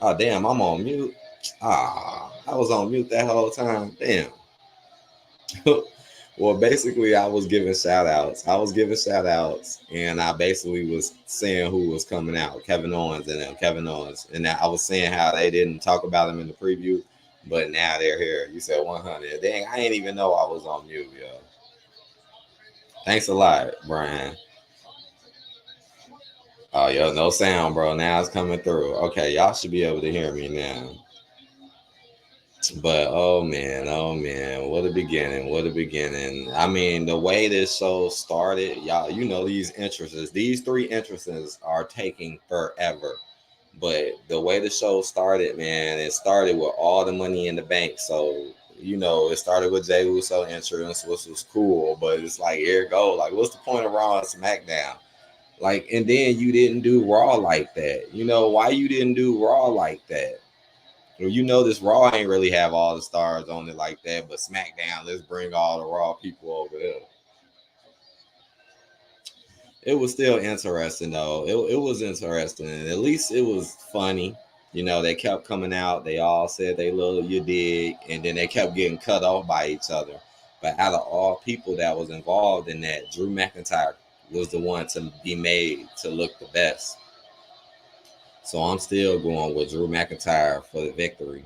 Oh damn, I'm on mute. I was on mute that whole time. Damn. Well, basically, I was giving shout outs. And I basically was saying who was coming out, Kevin Owens and them, Kevin Owens. And I was saying how they didn't talk about him in the preview, but now they're here. You said 100. Dang, I didn't even know I was on mute, yo. Thanks a lot, Brian. Oh, yo, no sound, bro. Now it's coming through. Okay, y'all should be able to hear me now. But oh man, what a beginning, what a beginning. I mean, the way this show started, y'all, these entrances, these three entrances are taking forever. But the way the show started, man, it started with all the money in the bank. So, it started with Jey Uso entrance, which was cool, but it's like, here it go. Like, what's the point of Raw and SmackDown? Like, and then you didn't do Raw like that. Why you didn't do Raw like that? Well, this Raw ain't really have all the stars on it like that, but SmackDown, let's bring all the Raw people over there. It was still interesting though. It was interesting, and at least it was funny. They kept coming out. They all said they love you dig, and then they kept getting cut off by each other. But out of all people that was involved in that, Drew McIntyre was the one to be made to look the best. So I'm still going with Drew McIntyre for the victory.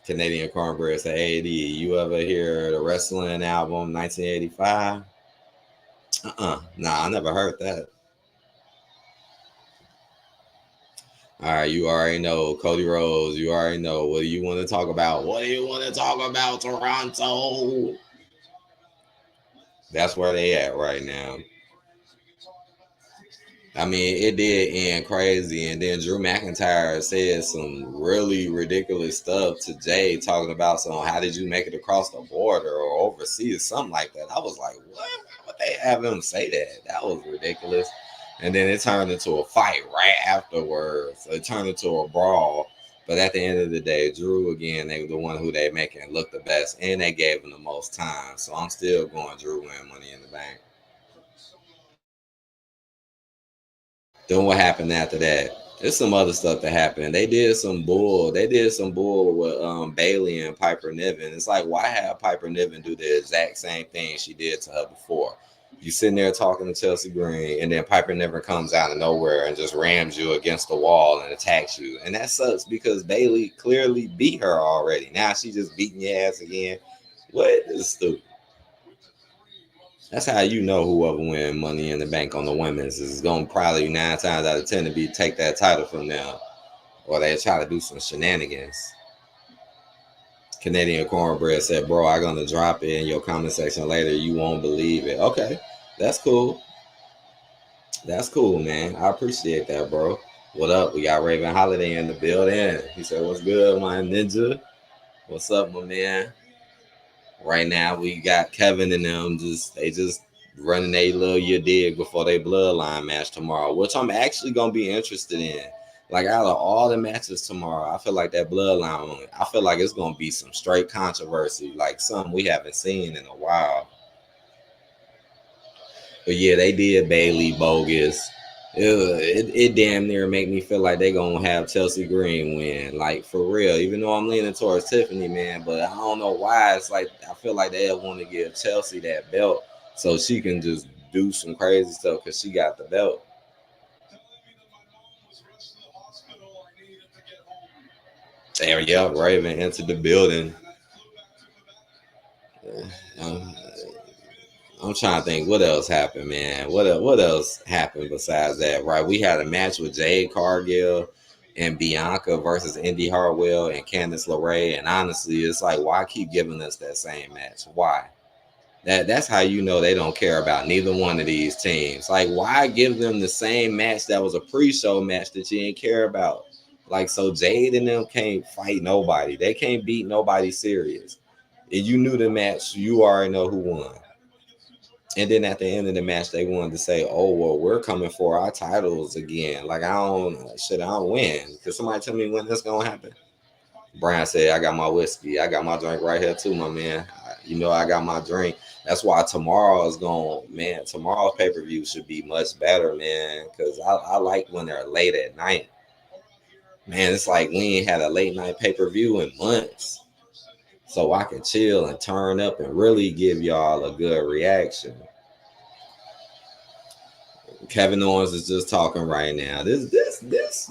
Canadian Cornbread said, AD, you ever hear the wrestling album 1985? Nah, I never heard that. All right, you already know. Cody Rhodes, you already know. What do you want to talk about? What do you want to talk about, Toronto? That's where they at right now. I mean, it did end crazy, and then Drew McIntyre said some really ridiculous stuff to Jay, talking about how did you make it across the border or overseas, something like that. I was like, what? Why would they have him say that? That was ridiculous. And then it turned into a fight right afterwards. It turned into a brawl. But at the end of the day, Drew again, they were the one who they making look the best, and they gave him the most time. So I'm still going Drew win Money in the Bank. Then what happened after that? There's some other stuff that happened. They did some bull. They did some bull with Bailey and Piper Niven. It's like, why have Piper Niven do the exact same thing she did to her before? You sitting there talking to Chelsea Green, and then Piper Niven comes out of nowhere and just rams you against the wall and attacks you. And that sucks because Bailey clearly beat her already. Now she just beating your ass again. What is stupid? That's how you know whoever win Money in the Bank on the women's is going to probably 9 times out of 10 to be take that title from them, or they try to do some shenanigans. Canadian Cornbread said, "Bro, I'm gonna drop it in your comment section later. You won't believe it." Okay, that's cool. That's cool, man. I appreciate that, bro. What up? We got Raven Holiday in the building. He said, "What's good, my ninja? What's up, my man?" Right now we got Kevin and them just running a little year dig before they bloodline match tomorrow, which I'm actually gonna be interested in. Like out of all the matches tomorrow, I feel like that bloodline one, I feel like it's gonna be some straight controversy, like something we haven't seen in a while. But yeah, they did Bailey bogus. It damn near make me feel like they gonna have Chelsea Green win, like for real. Even though I'm leaning towards Tiffany, man, but I don't know why. It's like I feel like they want to give Chelsea that belt so she can just do some crazy stuff because she got the belt. There, yeah, Raven entered the building. Um, I'm trying to think what else happened, man. What else happened besides that? Right, we had a match with Jade Cargill and Bianca versus Indy Hartwell and Candice LeRae, and honestly, it's like why keep giving us that same match? Why? That's how you know they don't care about neither one of these teams. Like, why give them the same match that was a pre-show match that you didn't care about? Like, so Jade and them can't fight nobody. They can't beat nobody serious. If you knew the match, you already know who won. And then at the end of the match, they wanted to say, "Oh well, we're coming for our titles again." Like I don't win. Could somebody tell me when that's gonna happen? Brian said, "I got my whiskey. I got my drink right here too, my man. I got my drink." That's why tomorrow's pay per view should be much better, man. Because I like when they're late at night. Man, it's like we ain't had a late night pay-per-view in months. So I can chill and turn up and really give y'all a good reaction. Kevin Owens is just talking right now. This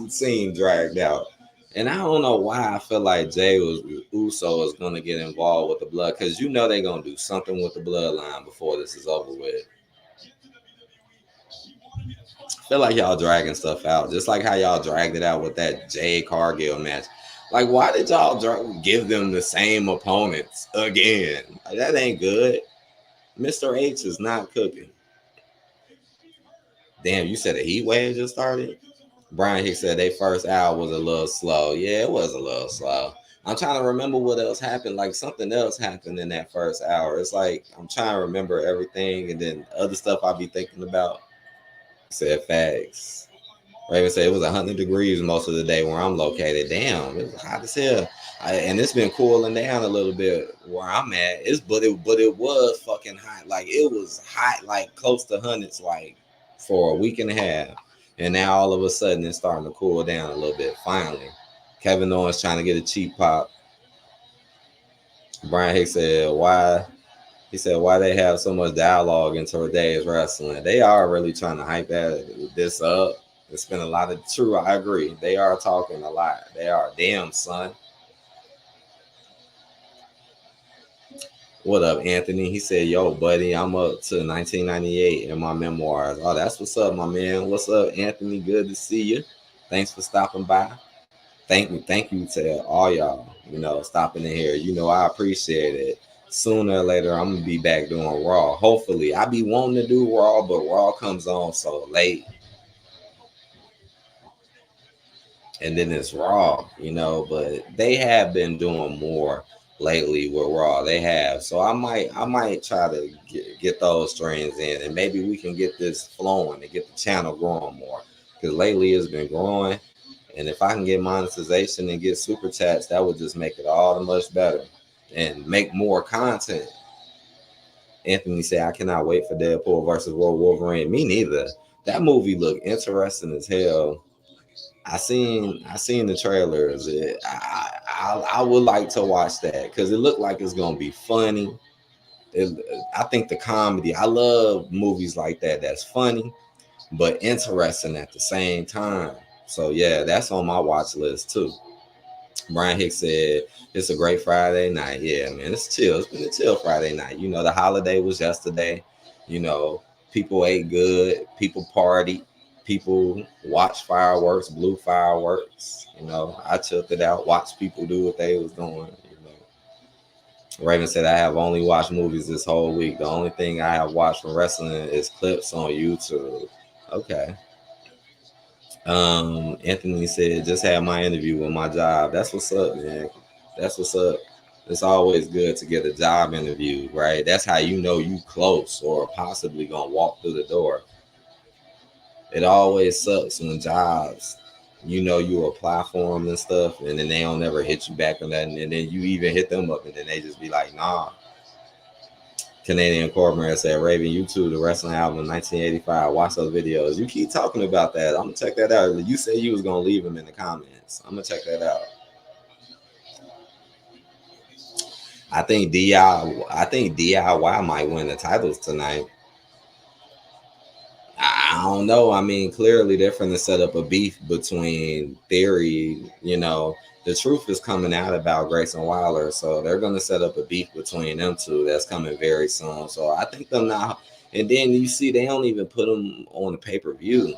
scene dragged out. And I don't know why I feel like Uso is gonna get involved with the blood, because you know they're gonna do something with the bloodline before this is over with. I feel like y'all dragging stuff out, just like how y'all dragged it out with that Jade Cargill match. Like, why did y'all give them the same opponents again? Like, that ain't good. Mr. H is not cooking. Damn, you said a heat wave just started? Brian Hicks said their first hour was a little slow. Yeah, it was a little slow. I'm trying to remember what else happened. Like, something else happened in that first hour. It's like I'm trying to remember everything, and then other stuff I'll be thinking about. Said facts. Raven said it was 100 degrees most of the day where I'm located. Damn, it was hot as hell. And it's been cooling down a little bit where I'm at. But it was fucking hot. Like, it was hot, like close to hundreds, like for a week and a half. And now all of a sudden it's starting to cool down a little bit. Finally, Kevin Owens trying to get a cheap pop. Brian Hicks said, "Why?" He said, "Why they have so much dialogue in today's wrestling? They are really trying to hype this up. It's been a lot of true. I agree. They are talking a lot. They are. Damn, son. What up, Anthony?" He said, "Yo, buddy, I'm up to 1998 in my memoirs." Oh, that's what's up, my man. What's up, Anthony? Good to see you. Thanks for stopping by. Thank you to all y'all, stopping in here. I appreciate it. Sooner or later, I'm gonna be back doing Raw. Hopefully, I be wanting to do Raw, but Raw comes on so late, and then it's Raw, But they have been doing more lately with Raw. They have, so I might try to get those streams in, and maybe we can get this flowing and get the channel growing more. Because lately it's been growing. And if I can get monetization and get super chats, that would just make it all the much better and make more content. Anthony said, "I cannot wait for Deadpool versus Wolverine." Me neither. That movie looked interesting as hell. I seen the trailers. I would like to watch that because it looked like it's gonna be funny. I think the comedy. I love movies like that. That's funny, but interesting at the same time. So yeah, that's on my watch list too. Brian Hicks said it's a great Friday night. Yeah, man, it's chill. It's been a chill Friday night. The holiday was yesterday. You know, people ate good, people partied, people watched fireworks, blew fireworks. I chilled it out, watched people do what they was doing. Raven said, "I have only watched movies this whole week. The only thing I have watched from wrestling is clips on YouTube." Okay. Anthony said, "Just had my interview with my job." That's what's up, man. That's what's up. It's always good to get a job interview, right? That's how you close or possibly gonna walk through the door. It always sucks when jobs, you apply for them and stuff, and then they don't ever hit you back on that, and then you even hit them up, and then they just be like, "Nah." Canadian Corporate said, "Raven, YouTube, the wrestling album 1985. Watch those videos." You keep talking about that. I'm gonna check that out. You said you was gonna leave them in the comments. I'm gonna check that out. I think DIY might win the titles tonight. I don't know. I mean, clearly they're going to set up a beef between Theory. The truth is coming out about Grayson Waller, so they're going to set up a beef between them two. That's coming very soon. So I think them now. And then you see, they don't even put them on the pay-per-view.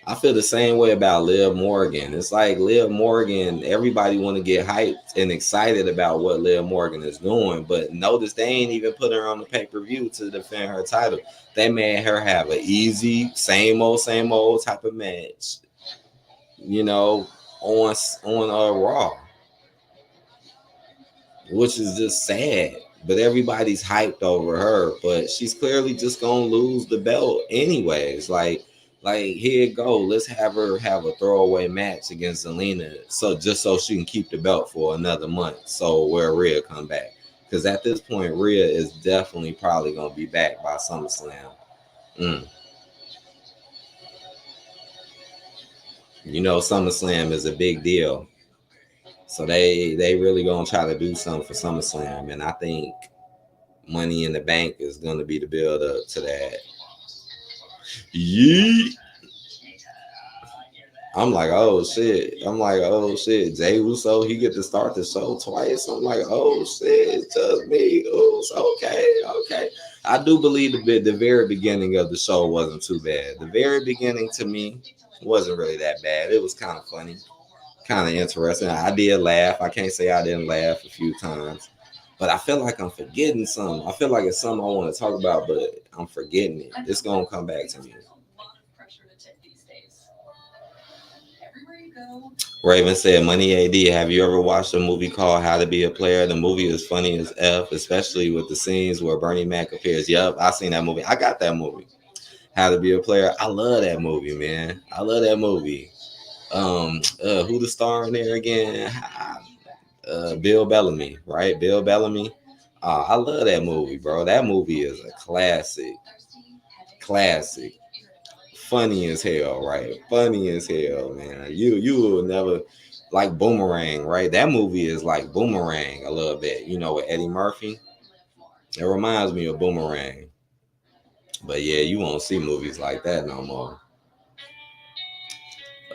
I feel the same way about Liv Morgan. It's like Liv Morgan, everybody want to get hyped and excited about what Liv Morgan is doing, but notice they ain't even put her on the pay-per-view to defend her title. They made her have an easy, same old type of match, on Raw, which is just sad. But everybody's hyped over her, but she's clearly just gonna lose the belt anyways. Like here you go. Let's have her have a throwaway match against Zelina, so she can keep the belt for another month. So where Rhea come back, because at this point Rhea is definitely probably gonna be back by SummerSlam. Mm. You know, SummerSlam is a big deal. So they really gonna try to do something for SummerSlam. And I think Money in the Bank is gonna be the build up to that. Yeet. I'm like, oh shit. I'm like, oh shit. Jay Uso, he get to start the show twice. I'm like, oh shit, it's just me. Uso. Okay, okay. I do believe the very beginning of the show wasn't too bad. The very beginning to me wasn't really that bad. It was kind of funny, kind of interesting. I did laugh. I can't say I didn't laugh a few times. But I feel like I'm forgetting something. I feel like it's something I want to talk about, but I'm forgetting it. It's gonna come back to me. Raven said, Money AD, have you ever watched a movie called How to Be a Player? The movie is funny as F, especially with the scenes where Bernie Mac appears. Yup, I seen that movie. I got that movie. How to Be a Player. I love that movie, man. I love that movie. Who the star in there again? Bill Bellamy, right? Bill Bellamy. I love that movie, bro. That movie is a classic. Classic. Funny as hell, right? Funny as hell, man. You will never like Boomerang, right? That movie is like Boomerang a little bit, you know, with Eddie Murphy. It reminds me of Boomerang. But yeah, you won't see movies like that no more.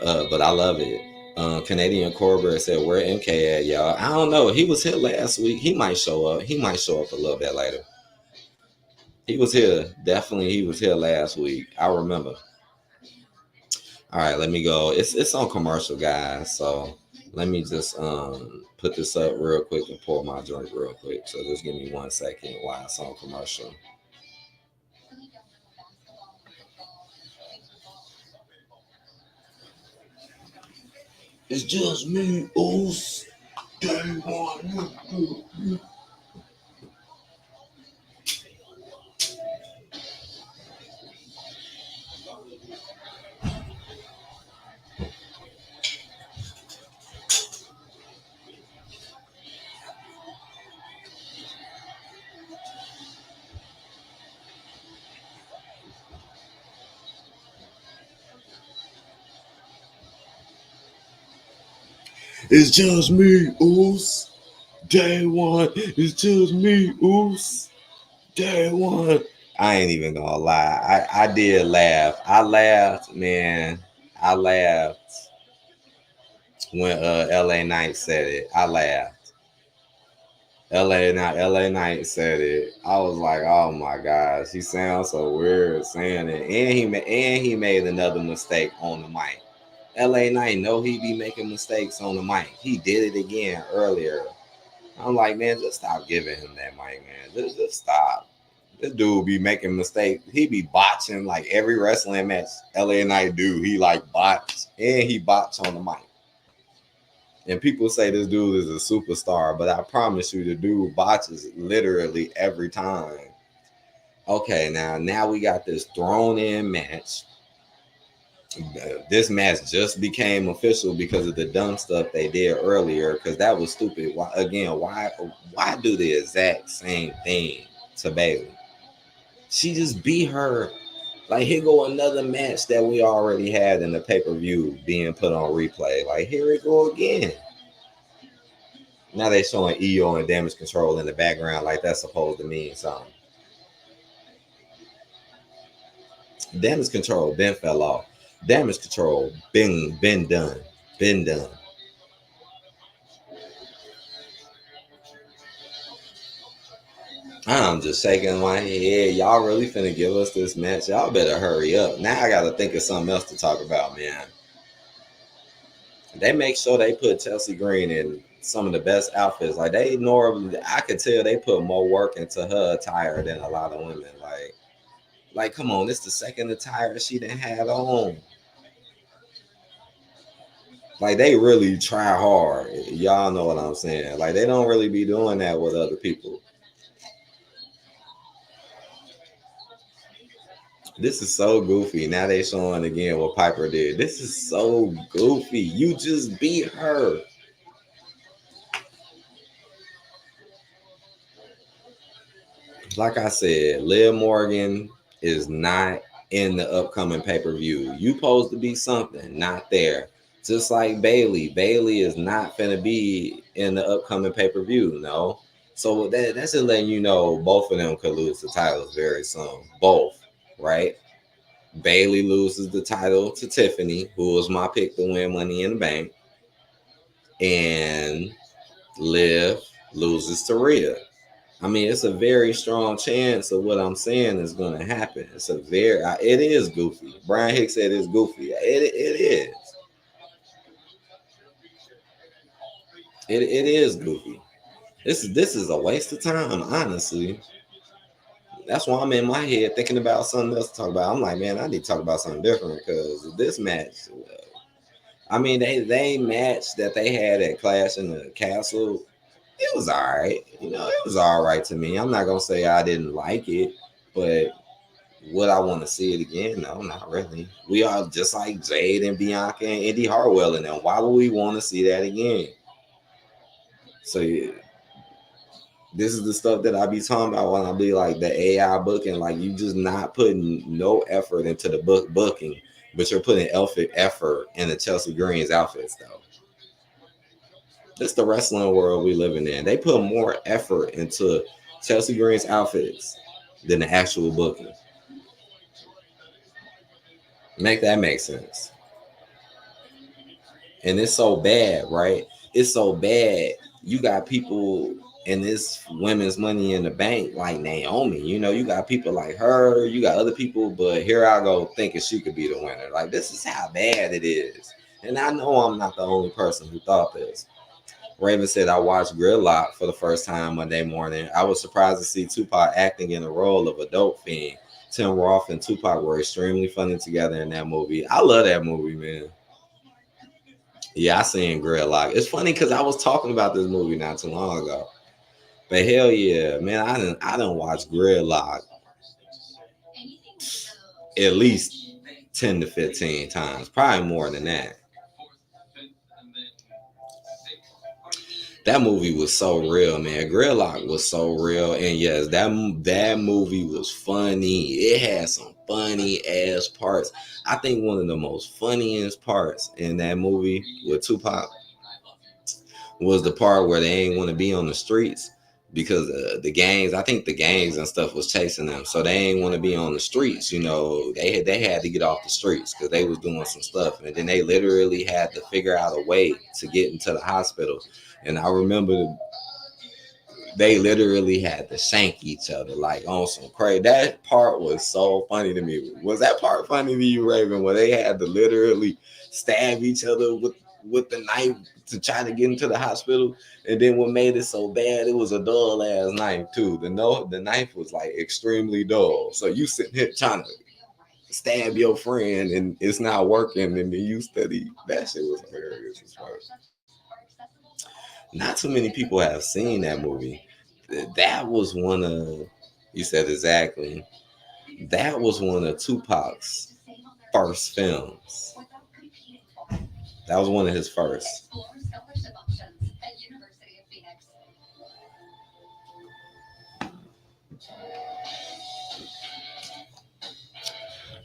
But I love it. Canadian Corbett said, "Where MK at, y'all?" I don't know. He was here last week. He might show up. He might show up a little bit later. He was here. Definitely, he was here last week. I remember. All right, let me go. It's on commercial, guys. So let me just put this up real quick and pour my drink real quick. So just give me 1 second while it's on commercial. It's just me, Oos. Day one. It's just me, Oos. Day one. It's just me, Oos. Day one. I ain't even gonna lie. I did laugh. I laughed, man. I laughed when LA Knight said it. I laughed. LA Knight said it. I was like, oh my gosh, he sounds so weird saying it. And he made another mistake on the mic. LA Knight know he be making mistakes on the mic. He did it again earlier. I'm like, man, just stop giving him that mic, man. Just stop. This dude be making mistakes. He be botching like every wrestling match LA Knight do. He like botch and he botch on the mic. And people say this dude is a superstar, but I promise you, the dude botches literally every time. Okay, now we got this thrown in match. This match just became official because of the dumb stuff they did earlier. Because that was stupid. Why do the exact same thing to Bayley? She just beat her. Like, here go another match that we already had in the pay-per-view being put on replay. Like, here we go again. Now they showing EO and Damage Control in the background like that's supposed to mean something. Damage Control been fell off. Damage Control been done. Been done. I'm just shaking my head. Y'all really finna give us this match? Y'all better hurry up. Now I gotta think of something else to talk about, man. They make sure they put Chelsea Green in some of the best outfits. Like they normally, I could tell they put more work into her attire than a lot of women. Like come on, this the second attire she didn't have on. Like they really try hard. Y'all know what I'm saying. Like they don't really be doing that with other people. This is so goofy. Now they showing again what Piper did. This is so goofy. You just beat her. Like I said, Liv Morgan is not in the upcoming pay-per-view. You supposed to be something, not there. Just like Bailey. Bailey is not finna be in the upcoming pay-per-view, no. So that's just letting you know both of them could lose the titles very soon. Both, right? Bailey loses the title to Tiffany, who was my pick to win Money in the Bank, and Liv loses to Rhea. I mean, it's a very strong chance of what I'm saying is going to happen. It is goofy. Brian Hicks said it's goofy. It is. It is goofy. This is a waste of time, honestly. That's why I'm in my head thinking about something else to talk about. I'm like, man, I need to talk about something different because this match. I mean, they match that they had at Clash in the Castle. It was all right. It was all right to me. I'm not gonna say I didn't like it, but would I want to see it again? No, not really. We are just like Jade and Bianca and Indy Hartwell and them. Why would we want to see that again? So yeah, this is the stuff that I be talking about when I be like the AI booking. Like you just not putting no effort into the booking, but you're putting effort in the Chelsea Green's outfits though. This the wrestling world we living in. They put more effort into Chelsea Green's outfits than the actual booking. Make that make sense. And it's so bad, right? It's so bad. You got people in this women's Money in the Bank like Naomi. You got people like her. You got other people, but here I go thinking she could be the winner. Like this is how bad it is. And I know I'm not the only person who thought this. Raven said, I watched Gridlock for the first time Monday morning. I was surprised to see Tupac acting in the role of a dope fiend. Tim Roth and Tupac were extremely funny together in that movie. I love that movie, man. Yeah, I seen Gridlock. It's funny because I was talking about this movie not too long ago. But hell yeah, man, I didn't watch Gridlock at least 10 to 15 times, probably more than that. That movie was so real, man. Gridlock was so real, and yes, that movie was funny. It had some funny ass parts. I think one of the most funniest parts in that movie with Tupac was the part where they ain't want to be on the streets because the gangs. I think the gangs and stuff was chasing them, so they ain't want to be on the streets. They had to get off the streets because they was doing some stuff, and then they literally had to figure out a way to get into the hospital. And I remember they literally had to shank each other like on some crazy. That part was so funny to me. Was that part funny to you, Raven? Where they had to literally stab each other with the knife to try to get into the hospital, and then what made it so bad? It was a dull ass knife too. The knife was like extremely dull. So you sitting here trying to stab your friend and it's not working, and then you study. That shit was hilarious as fuck. Not too many people have seen that movie. That was one of, you said exactly, that was one of Tupac's first films. That was one of his first.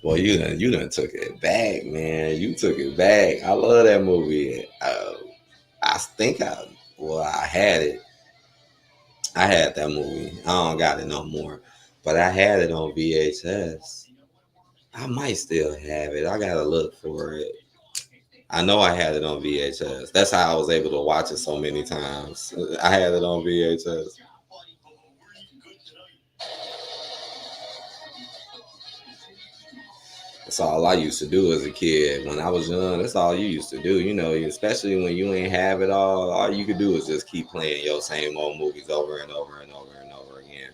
Well, you done took it back, man. You took it back. I love that movie. I think I had it. I had that movie. I don't got it no more, but I had it on VHS. I might still have it. I gotta look for it. I know I had it on VHS. That's how I was able to watch it so many times. I had it on VHS. That's all I used to do as a kid. When I was young, that's all you used to do. Especially when you ain't have it all you could do is just keep playing your same old movies over and over and over and over again.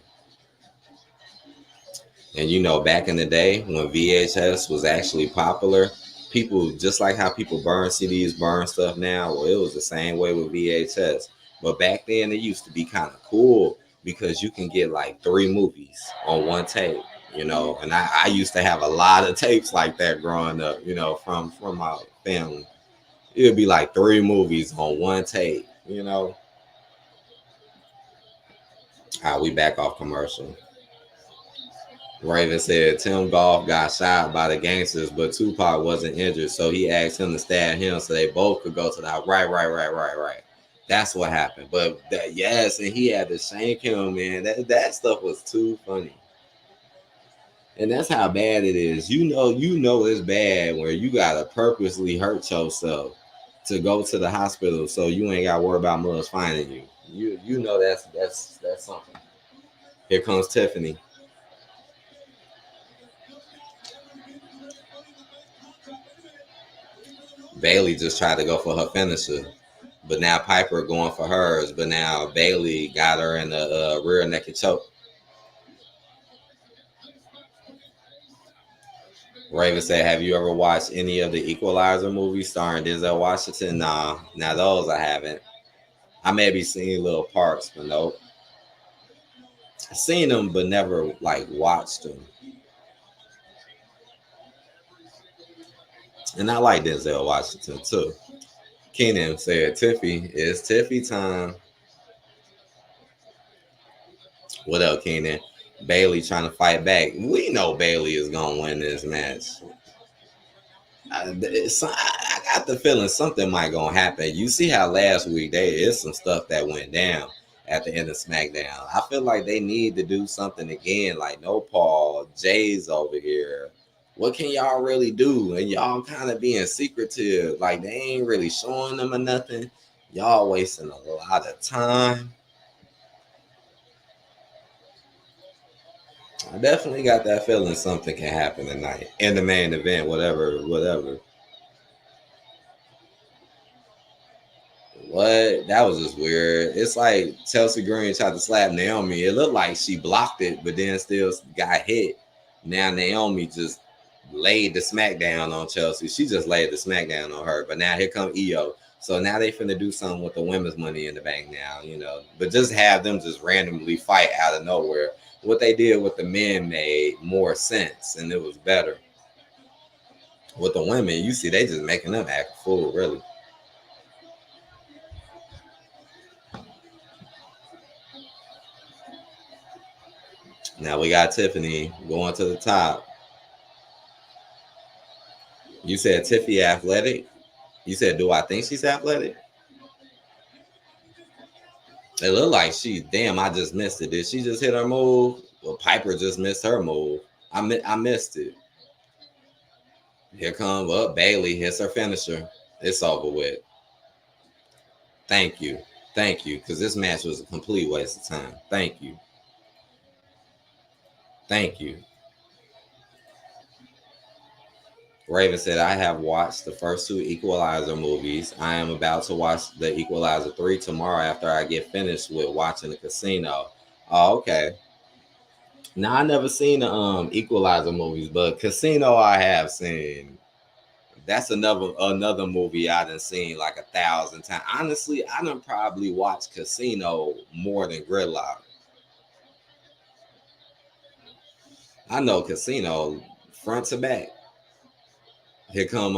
And back in the day when VHS was actually popular, people just like how people burn CDs, burn stuff now. Well, it was the same way with VHS. But back then, it used to be kind of cool because you can get like 3 movies on one tape. And I used to have a lot of tapes like that growing up. From my family, it would be like 3 movies on one tape. We back off commercial. Raven said Tim Golf got shot by the gangsters, but Tupac wasn't injured, so he asked him to stab him so they both could go to the house. Right. That's what happened. But that, yes, and he had to shank him, man. That stuff was too funny. And that's how bad it is. You know it's bad where you gotta purposely hurt yourself to go to the hospital so you ain't gotta worry about mugs finding you. You know that's something. Here comes Tiffany. Bailey just tried to go for her finisher, but now Piper going for hers. But now Bailey got her in the rear naked choke. Raven said, "Have you ever watched any of the Equalizer movies starring Denzel Washington?" Nah, now those I haven't. I maybe seen little parts, but nope. I seen them, but never like watched them. And I like Denzel Washington too. Keenan said, "Tiffy, it's Tiffy time." What up, Keenan? Bailey trying to fight back. We know Bailey is gonna win this match. I got the feeling something might gonna happen. You see how last week there is some stuff that went down at the end of SmackDown. I feel like they need to do something again. Like no Paul, Jay's over here. What can y'all really do? And y'all kind of being secretive. Like they ain't really showing them or nothing. Y'all wasting a lot of time. I definitely got that feeling something can happen tonight in the main event, whatever. What? That was just weird. It's like Chelsea Green tried to slap Naomi. It looked like she blocked it, but then still got hit. Now Naomi just laid the smackdown on Chelsea. She just laid the smackdown on her. But now here come Io. So now they finna do something with the women's money in the bank now, you know. But just have them just randomly fight out of nowhere. What they did with the men made more sense and it was better. With the women, you see they just making them act a fool, really. Now we got Tiffany going to the top. You said Tiffy athletic. You said, do I think she's athletic? It looked like she. Damn, I just missed it. Did she just hit her move? Well, Piper just missed her move. I missed it. Here comes up Bailey. Hits her finisher. It's over with. Thank you, because this match was a complete waste of time. Thank you. Raven said, I have watched the first two Equalizer movies. I am about to watch the Equalizer 3 tomorrow after I get finished with watching the Casino. Oh, okay. Now, I never seen the Equalizer movies, but Casino I have seen. That's another movie I done seen like 1,000 times. Honestly, I done probably watched Casino more than Gridlock. I know Casino front to back. Here come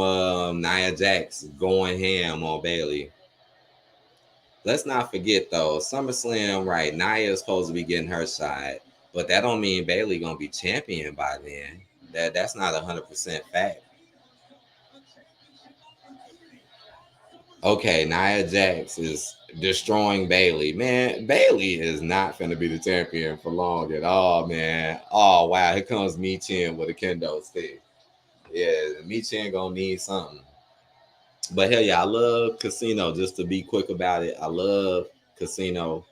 Nia Jax going ham on Bailey. Let's not forget though, SummerSlam, right? Nia is supposed to be getting her shot, but that don't mean Bailey gonna be champion by then. That's not 100% fact. Okay, Nia Jax is destroying Bailey. Man, Bailey is not gonna be the champion for long at all, man. Oh wow, here comes Me Chin with a kendo stick. Yeah, Me Chin gonna need something. But hell yeah, I love Casino. Just to be quick about it, I love Casino.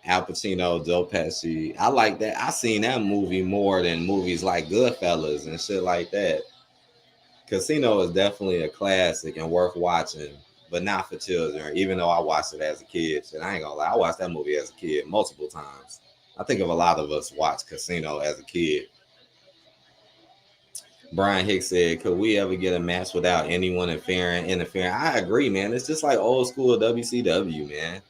Al Pacino, Joe Pesci. I like that. I seen that movie more than movies like Goodfellas and shit like that. Casino is definitely a classic and worth watching, but not for children. Even though I watched it as a kid, and I ain't gonna lie, I watched that movie as a kid multiple times. I think of a lot of us watched Casino as a kid. Brian Hicks said, "Could we ever get a match without anyone interfering?" I agree, man. It's just like old school WCW, man.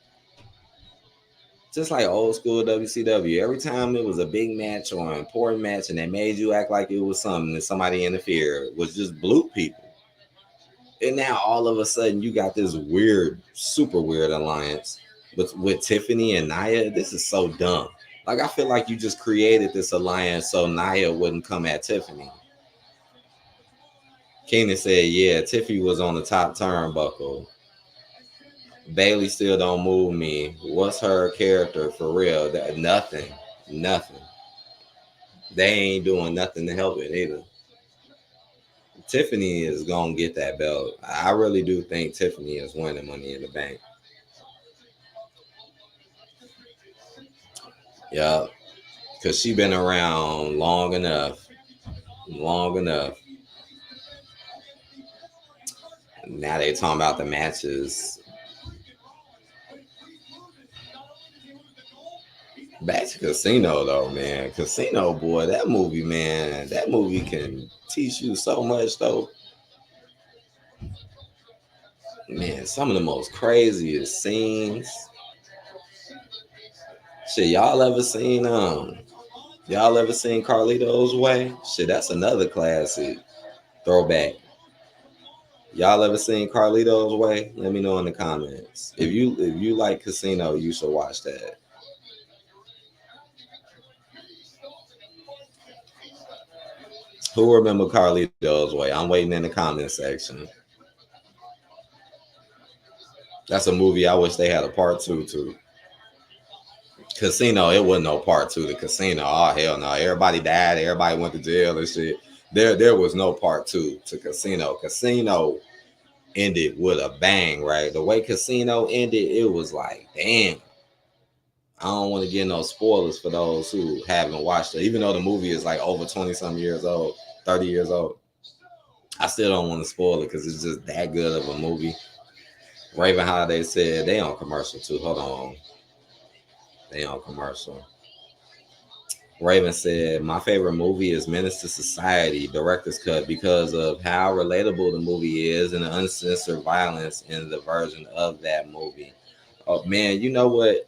Just like old school WCW. Every time it was a big match or an important match, and they made you act like it was something that somebody interfered, was just blue people. And now all of a sudden, you got this weird, super weird alliance with Tiffany and Nia. This is so dumb. Like I feel like you just created this alliance so Nia wouldn't come at Tiffany. Keenan said, "Yeah, Tiffany was on the top turnbuckle. Bailey still don't move me. What's her character for real? That nothing, nothing. They ain't doing nothing to help it either. Tiffany is gonna get that belt. I really do think Tiffany is winning Money in the Bank. Yeah, because she been around long enough, long enough. Now they talking about the matches. Back to Casino though, man. Casino, boy, that movie, man. That movie can teach you so much though. Man, some of the most craziest scenes. Shit, y'all ever seen Carlito's Way? Shit, that's another classic throwback. Y'all ever seen Carlito's Way? Let me know in the comments. If you like Casino, you should watch that. Who remember Carlito's Way? I'm waiting in the comment section. That's a movie I wish they had a part two to. Casino, it wasn't no part two to Casino. Oh hell no! Everybody died. Everybody went to jail and shit. There was no part two to Casino. Casino ended with a bang, right? The way Casino ended, it was like, damn. I don't want to get no spoilers for those who haven't watched it. Even though the movie is like over 20 some years old, 30 years old. I still don't want to spoil it because it's just that good of a movie. Raven Holiday said they on commercial too. Hold on. They on commercial. Raven said, my favorite movie is Menace to Society, director's cut, because of how relatable the movie is and the uncensored violence in the version of that movie. Oh man, you know what?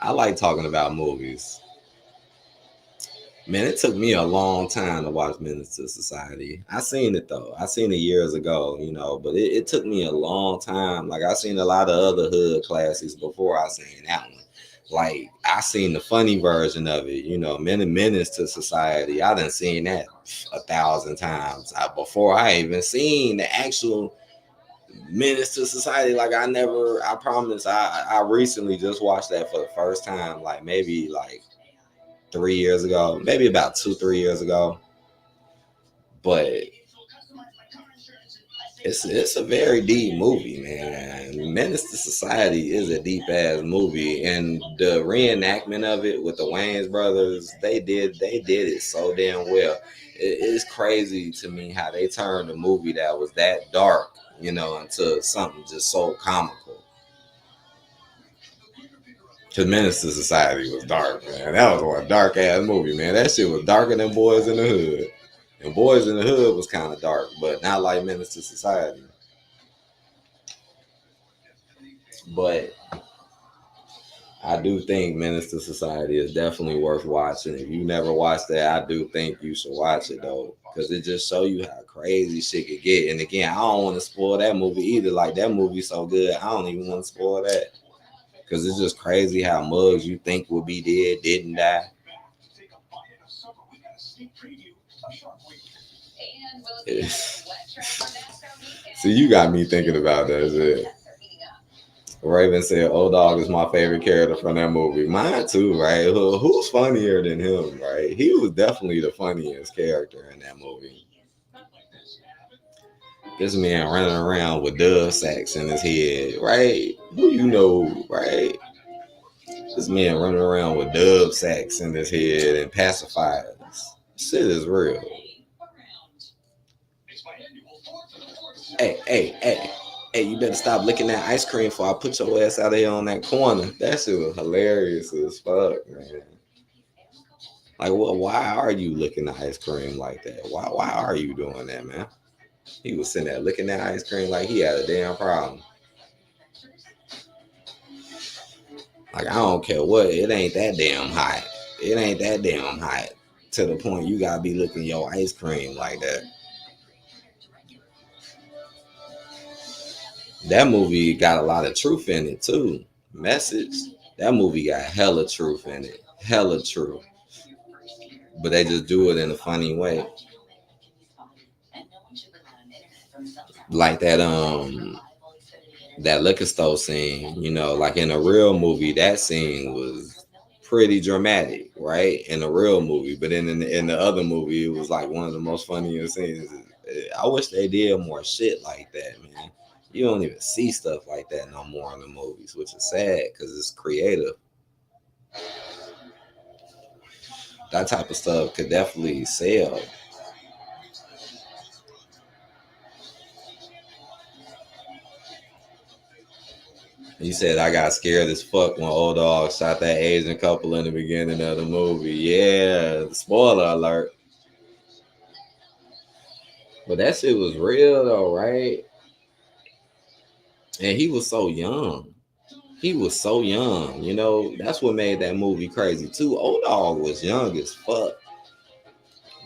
I like talking about movies. Man, it took me a long time to watch Menace to Society. I seen it though. I seen it years ago, but it took me a long time. Like I seen a lot of other hood classics before I seen that one. Like I seen the funny version of it, Menace to Society. I done seen that 1,000 times before I even seen the actual Menace to Society. Like I promise, I recently just watched that for the first time, like maybe like 3 years ago, maybe about 2, 3 years ago. But it's a very deep movie, man. Menace to Society is a deep ass movie, and the reenactment of it with the Wayans brothers, they did it so damn well. It's crazy to me how they turned a movie that was that dark, into something just so comical. Because Menace to Society was dark, man. That was a dark ass movie, man. That shit was darker than Boys in the Hood. And Boys in the Hood was kind of dark, but not like Menace to Society. But I do think Menace to Society is definitely worth watching. If you never watched that, I do think you should watch it though, because it just show you how crazy shit could get. And again, I don't want to spoil that movie either. Like that movie's so good, I don't even want to spoil that, because it's just crazy how mugs you think would be dead didn't die. See, you got me thinking about that shit. Raven said, "Old Dog is my favorite character from that movie." Mine too, right? Who's funnier than him, right? He was definitely the funniest character in that movie. This man running around with dove sacks in his head, right? Who right? This man running around with dove sacks in his head and pacifiers. Shit is real. Hey, you better stop licking that ice cream before I put your ass out of here on that corner. That shit was hilarious as fuck, man. Like, well, why are you licking the ice cream like that? Why are you doing that, man? He was sitting there licking that ice cream like he had a damn problem. Like, I don't care what, it ain't that damn hot. It ain't that damn hot to the point you gotta be licking your ice cream like that. That movie got a lot of truth in it too. Message. That movie got hella truth in it, hella truth, but they just do it in a funny way, like that liquor store scene. Like in a real movie, that scene was pretty dramatic, right? In a real movie, but in the other movie, it was like one of the most funniest scenes. I wish they did more shit like that, man. You don't even see stuff like that no more in the movies, which is sad because it's creative. That type of stuff could definitely sell. You said I got scared as fuck when old dog shot that Asian couple in the beginning of the movie. Yeah, spoiler alert. But that shit was real though, right? And he was so young. He was so young. That's what made that movie crazy too. Old dog was young as fuck,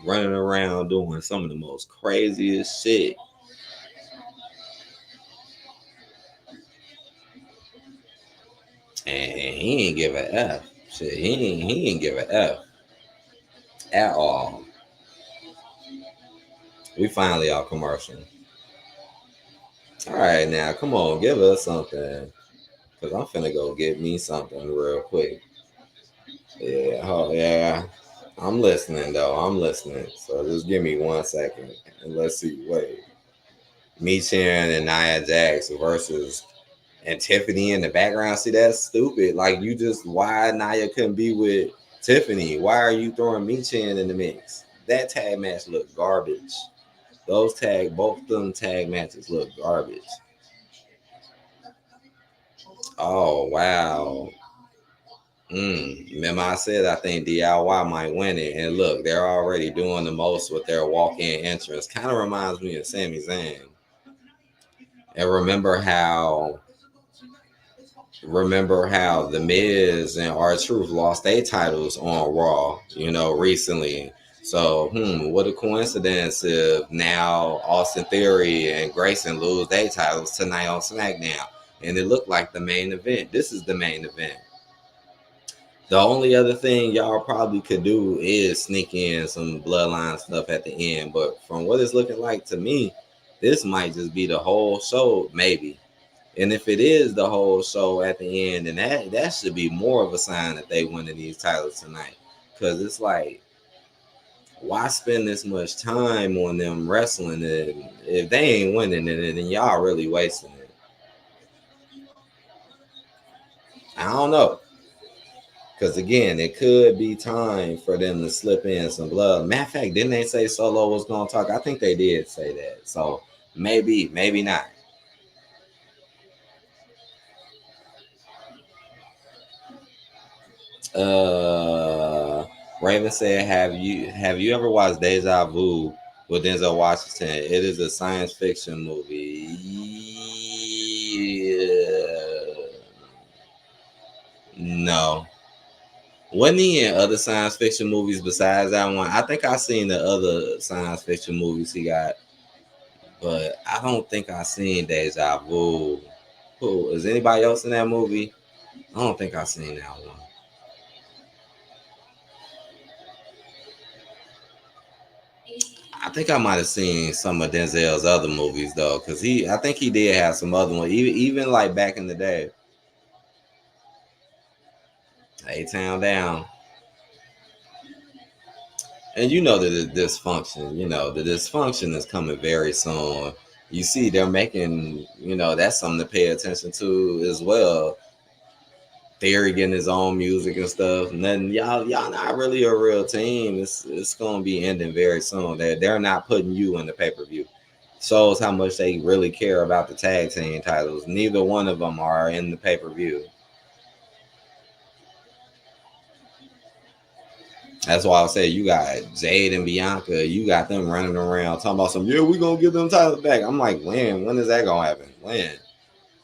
running around doing some of the most craziest shit. And he ain't give a F. Shit, he ain't give a F at all. We finally off commercial. All right, now come on, give us something, cause I'm finna go get me something real quick. Yeah, oh yeah, I'm listening though. I'm listening. So just give me 1 second and let's see. Wait, me cheering and Nia Jax versus and Tiffany in the background. See, that's stupid. Like you just why Nia couldn't be with Tiffany? Why are you throwing me cheering in the mix? That tag match looked garbage. Both of them tag matches look garbage. Oh wow. Remember I said I think DIY might win it, and look, they're already doing the most with their walk-in entrance. Kind of reminds me of Sami Zayn. And remember how the Miz and R-Truth lost their titles on Raw, recently. So, what a coincidence if now Austin Theory and Grayson lose their titles tonight on SmackDown. And it looked like the main event. This is the main event. The only other thing y'all probably could do is sneak in some bloodline stuff at the end. But from what it's looking like to me, this might just be the whole show, maybe. And if it is the whole show at the end, then that should be more of a sign that they winning these titles tonight. Because it's like, why spend this much time on them wrestling it? If they ain't winning it, then y'all really wasting it. I don't know. Because again, it could be time for them to slip in some blood. Matter of fact, didn't they say Solo was going to talk? I think they did say that. So maybe not. Uh, Raven said, "Have you ever watched Deja Vu with Denzel Washington? It is a science fiction movie." Yeah. No. Wasn't he in other science fiction movies besides that one? I think I seen the other science fiction movies he got, but I don't think I seen Deja Vu. Who is anybody else in that movie? I don't think I seen that one. I think I might have seen some of Denzel's other movies though, because I think he did have some other ones, even like back in the day. A Town Down, and the dysfunction is coming very soon. You see, they're making, that's something to pay attention to as well. Theory getting his own music and stuff, and then y'all not really a real team. It's gonna be ending very soon. They're not putting you in the pay per view. Shows how much they really care about the tag team titles. Neither one of them are in the pay per view. That's why I say you got Jade and Bianca. You got them running around talking about some. Yeah, we gonna get them titles back. I'm like, when? When is that gonna happen? When?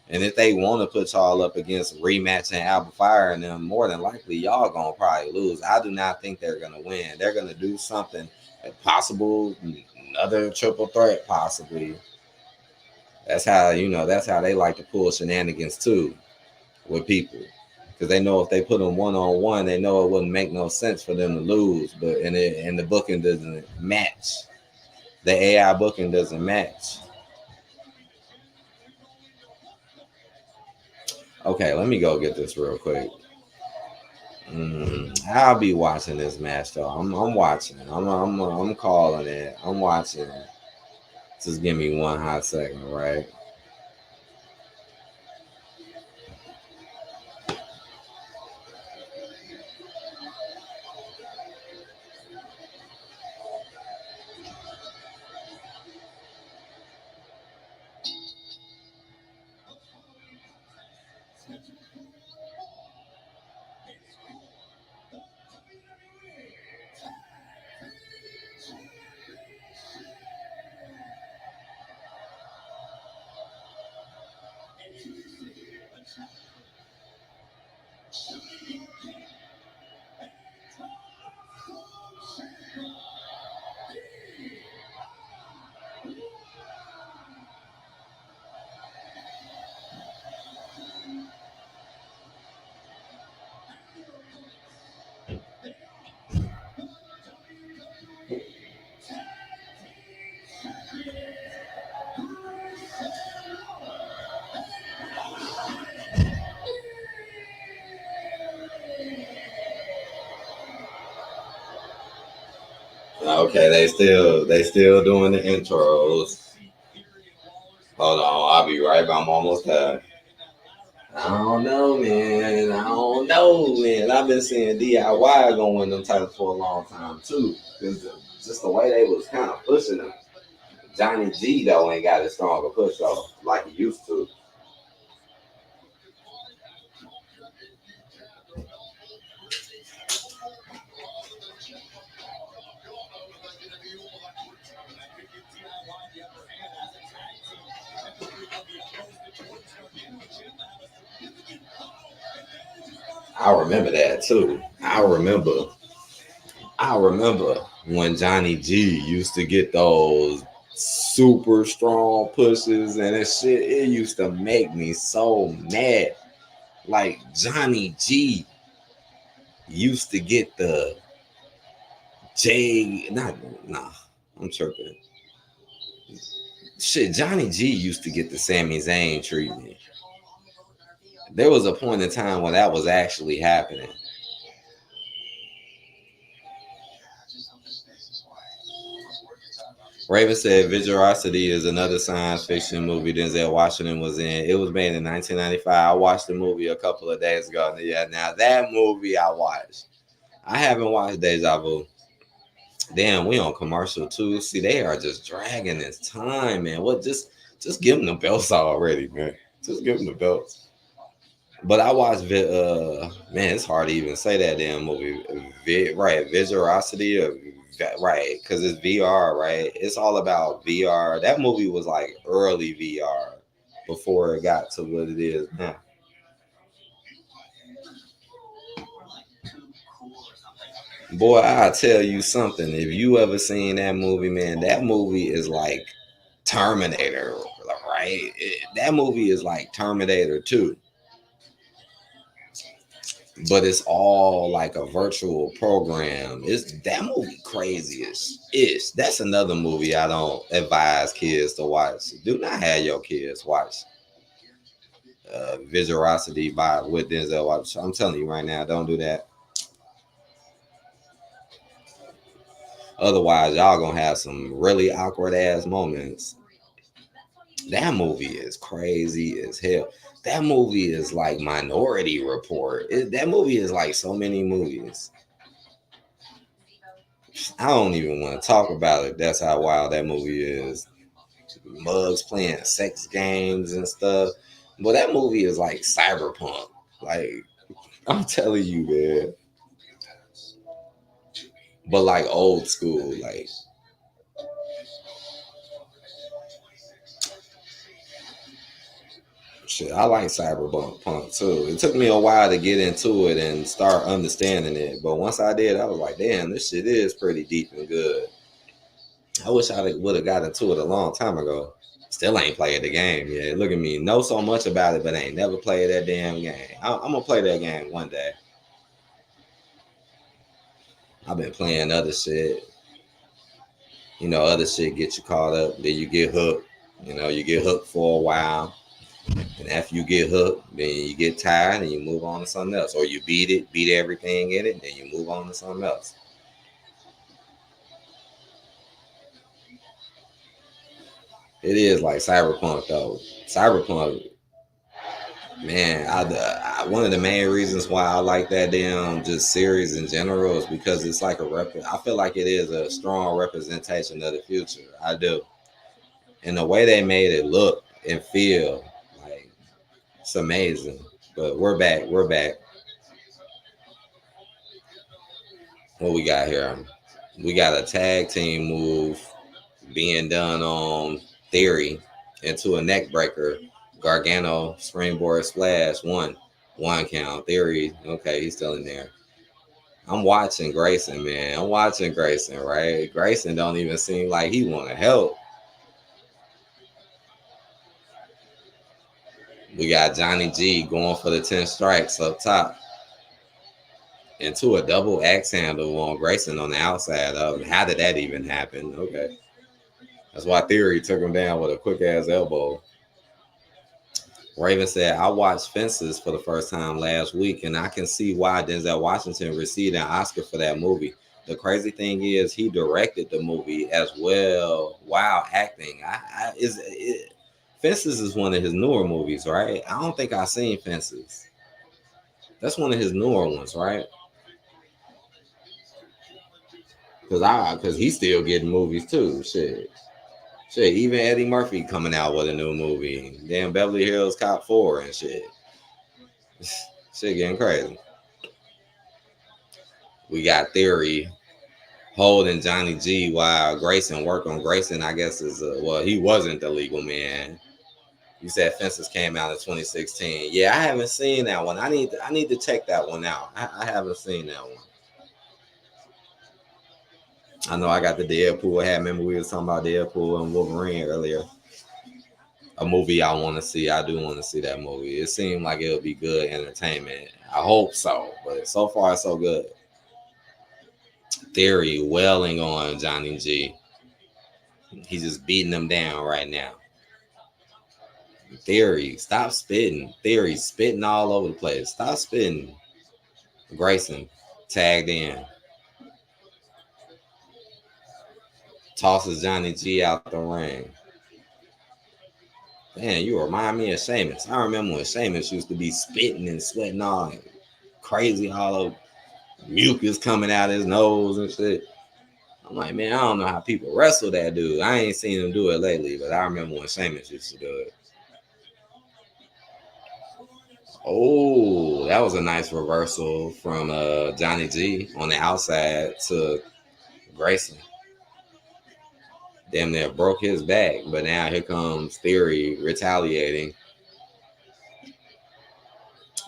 And if they want to put y'all up against rematching Alba Fire and them, more than likely y'all gonna probably lose. I do not think they're gonna win. They're gonna do something possible, another triple threat possibly. That's how they like to pull shenanigans too with people. because they know if they put them one on one, they know it wouldn't make no sense for them to lose. But and the booking doesn't match. The AI booking doesn't match. Okay, let me go get this real quick. I'll be watching this match though. I'm watching. I'm calling it. I'm watching it. Just give me one hot second, right? Okay, they still doing the intros. Hold on, I'll be right back. I'm almost there. I don't know, man. I don't know, man. I've been seeing DIY going win them titles for a long time too. Cause just the way they was kind of pushing them. Johnny G though ain't got a stronger push though, like he used to. I remember that too. I remember when Johnny G used to get those super strong pushes and that shit. It used to make me so mad. Like Johnny G used to get the J. Not nah. I'm tripping. Shit, Johnny G used to get the Sami Zayn treatment. There was a point in time when that was actually happening. Raven said Vigorosity is another science fiction movie Denzel Washington was in. It was made in 1995. I watched the movie a couple of days ago. Yeah, now that movie I watched. I haven't watched Deja Vu. Damn, we on commercial too. See, they are just dragging this time, man. What? Just give them the belts already, man. Just give them the belts. But I watched, man, it's hard to even say that damn movie. Right, Vigorosity, or right, because it's VR, right? It's all about VR. That movie was like early VR before it got to what it is now. Boy, I'll tell you something. If you ever seen that movie, man, that movie is like Terminator, right? That movie is like Terminator 2, but it's all like a virtual program. It's that movie crazy as is. That's another movie I don't advise kids to watch. Do not have your kids watch Vigorosity by with Denzel Washington. I'm telling you right now, don't do that. Otherwise, y'all gonna have some really awkward ass moments. That movie is crazy as hell. That movie is like Minority Report. That movie is like so many movies. I don't even want to talk about it. That's how wild that movie is. Mugs playing sex games and stuff. But that movie is like cyberpunk. Like, I'm telling you, man. But like old school. Like, shit, I like cyberpunk punk too. It took me a while to get into it and start understanding it. But once I did, I was like, damn, this shit is pretty deep and good. I wish I would have got into it a long time ago. Still ain't played the game yet. Look at me, know so much about it, but ain't never played that damn game. I'm gonna play that game one day. I've been playing other shit. Other shit get you caught up. Then you get hooked. You get hooked for a while. And after you get hooked, then you get tired and you move on to something else. Or you beat everything in it, and then you move on to something else. It is like Cyberpunk though. Cyberpunk, man, one of the main reasons why I like that damn just series in general is because it's like I feel like it is a strong representation of the future. I do. And the way they made it look and feel, like, it's amazing. But we're back. We're back. What we got here? We got a tag team move being done on Theory into a neck breaker. Gargano springboard splash. One count. Theory. Okay, he's still in there. I'm watching Grayson, man. I'm watching Grayson, right? Grayson don't even seem like he want to help. We got Johnny G going for the 10 strikes up top. Into a double axe handle on Grayson on the outside of. How did that even happen? Okay. That's why Theory took him down with a quick ass elbow. Raven said, I watched Fences for the first time last week, and I can see why Denzel Washington received an Oscar for that movie. The crazy thing is, he directed the movie as well while acting. Fences is one of his newer movies, right? I don't think I've seen Fences. That's one of his newer ones, right? Because he's still getting movies too. Shit, even Eddie Murphy coming out with a new movie. Damn, Beverly Hills Cop 4 and shit. Shit getting crazy. We got Theory holding Johnny G while Grayson work on Grayson. I guess he wasn't the legal man. You said Fences came out in 2016. Yeah, I haven't seen that one. I need to check that one out. I haven't seen that one. I know I got the Deadpool hat. Remember we was talking about Deadpool and Wolverine earlier. A movie I want to see. I do want to see that movie. It seemed like it'll be good entertainment. I hope so, but so far so good. Theory wailing on Johnny G. He's just beating him down right now. Theory, stop spitting. Theory spitting all over the place. Stop spitting. Grayson tagged in. Tosses Johnny G out the ring. Man, you remind me of Sheamus. I remember when Sheamus used to be spitting and sweating all crazy, all over, mucus coming out his nose and shit. I'm like, man, I don't know how people wrestle that dude. I ain't seen him do it lately, but I remember when Sheamus used to do it. Oh, that was a nice reversal from Johnny G on the outside to Grayson. Damn near broke his back, but now here comes Theory retaliating.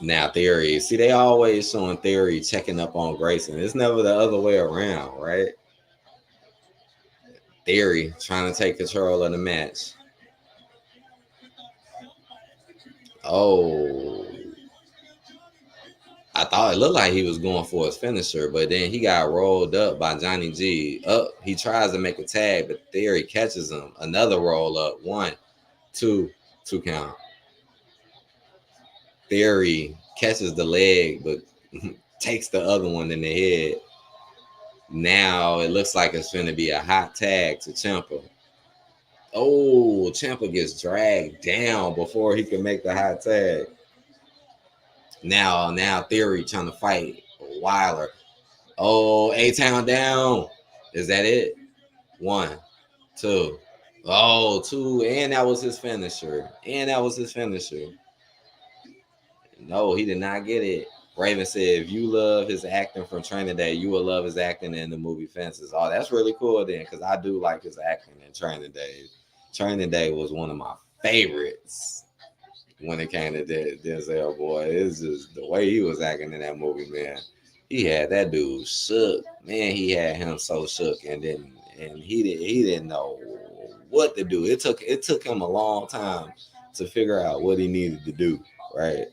Now Theory, see, they always showing Theory checking up on Grayson. It's never the other way around, right? Theory trying to take control of the match. Oh, I thought it looked like he was going for his finisher, but then he got rolled up by Johnny G. He tries to make a tag, but Theory catches him. Another roll up. 1, 2 count. Theory catches the leg, but takes the other one in the head. Now it looks like it's going to be a hot tag to Ciampa. Oh, Ciampa gets dragged down before he can make the hot tag. Now Theory trying to fight Wilder. Oh, A-Town down. Is that it? 1, 2. Oh, 2. And that was his finisher. No, he did not get it. Raven said, if you love his acting from Training Day, you will love his acting in the movie Fences. Oh, that's really cool then, because I do like his acting in Training Day. Training Day was one of my favorites when it came to Denzel, boy. It's just the way he was acting in that movie, man. He had that dude shook. Man, he had him so shook, and he didn't know what to do. It took him a long time to figure out what he needed to do, right?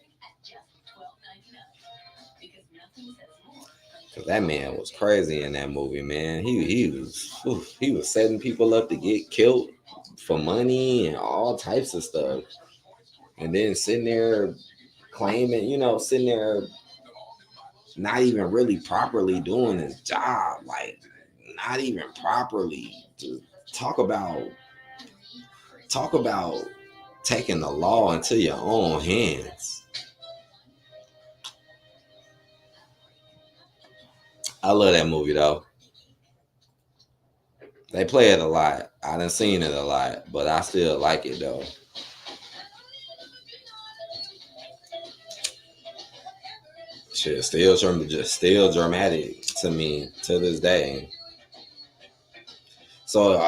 Cause that man was crazy in that movie, man. He was setting people up to get killed for money and all types of stuff, and then sitting there claiming, sitting there not even really properly doing his job, like not even properly. To talk about taking the law into your own hands. I love that movie though. They play it a lot. I done seen it a lot, but I still like it though. Shit, still dramatic to me to this day. So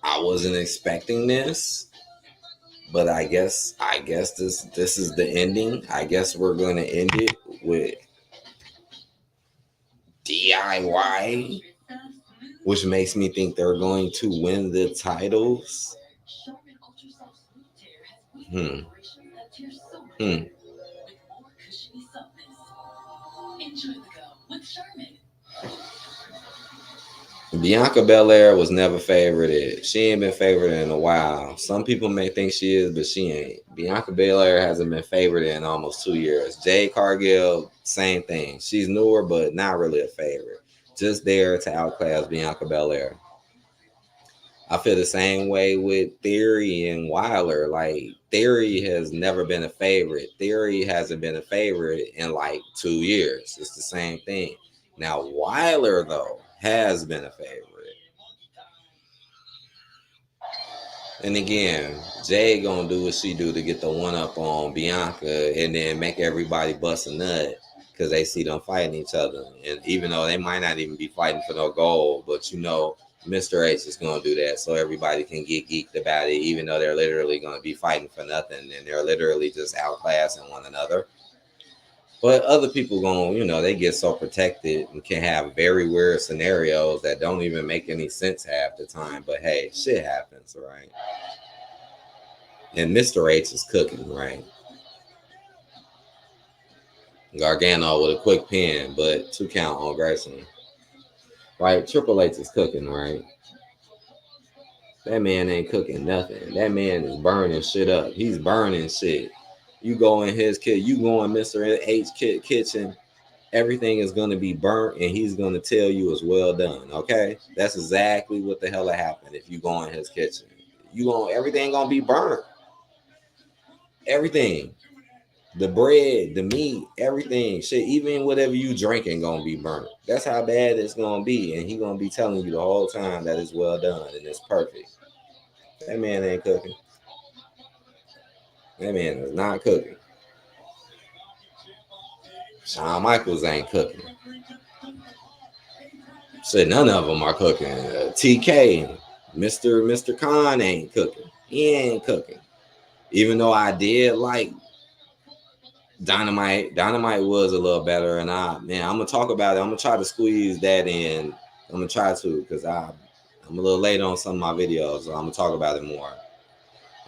I wasn't expecting this, but I guess this is the ending. I guess we're gonna end it with DIY, which makes me think they're going to win the titles. Hmm. Hmm. Bianca Belair was never favorited. She ain't been favored in a while. Some people may think she is, but she ain't. Bianca Belair hasn't been favored in almost 2 years. Jade Cargill, same thing. She's newer, but not really a favorite. Just there to outclass Bianca Belair. I feel the same way with Theory and Wilder. Like, Theory has never been a favorite. Theory hasn't been a favorite in like 2 years. It's the same thing. Now, Wilder, though, has been a favorite. And again, Jay gonna do what she do to get the one up on Bianca and then make everybody bust a nut because they see them fighting each other. And even though they might not even be fighting for no gold, but Mr. H is gonna do that so everybody can get geeked about it, even though they're literally gonna be fighting for nothing and they're literally just outclassing one another. But other people they get so protected and can have very weird scenarios that don't even make any sense half the time. But hey, shit happens, right? And Mr. H is cooking, right? Gargano with a quick pin, but 2 count on Grayson. Right? Triple H is cooking, right? That man ain't cooking nothing. That man is burning shit up. He's burning shit. You go in his kit, you go in Mr. H kitchen, everything is going to be burnt and he's going to tell you it's well done. Okay, that's exactly what the hell will happen if you go in his kitchen. Everything going to be burnt. Everything, the bread, the meat, everything, shit, even whatever you drinking going to be burnt. That's how bad it's going to be, and he going to be telling you the whole time that it's well done and it's perfect. That man ain't cooking. That man is not cooking. Shawn Michaels ain't cooking. Shit, none of them are cooking. TK, Mr. Khan ain't cooking. He ain't cooking. Even though I did like Dynamite was a little better, and I'm gonna talk about it. I'm gonna try to squeeze that in. I'm gonna try to because I'm a little late on some of my videos, so I'm gonna talk about it more.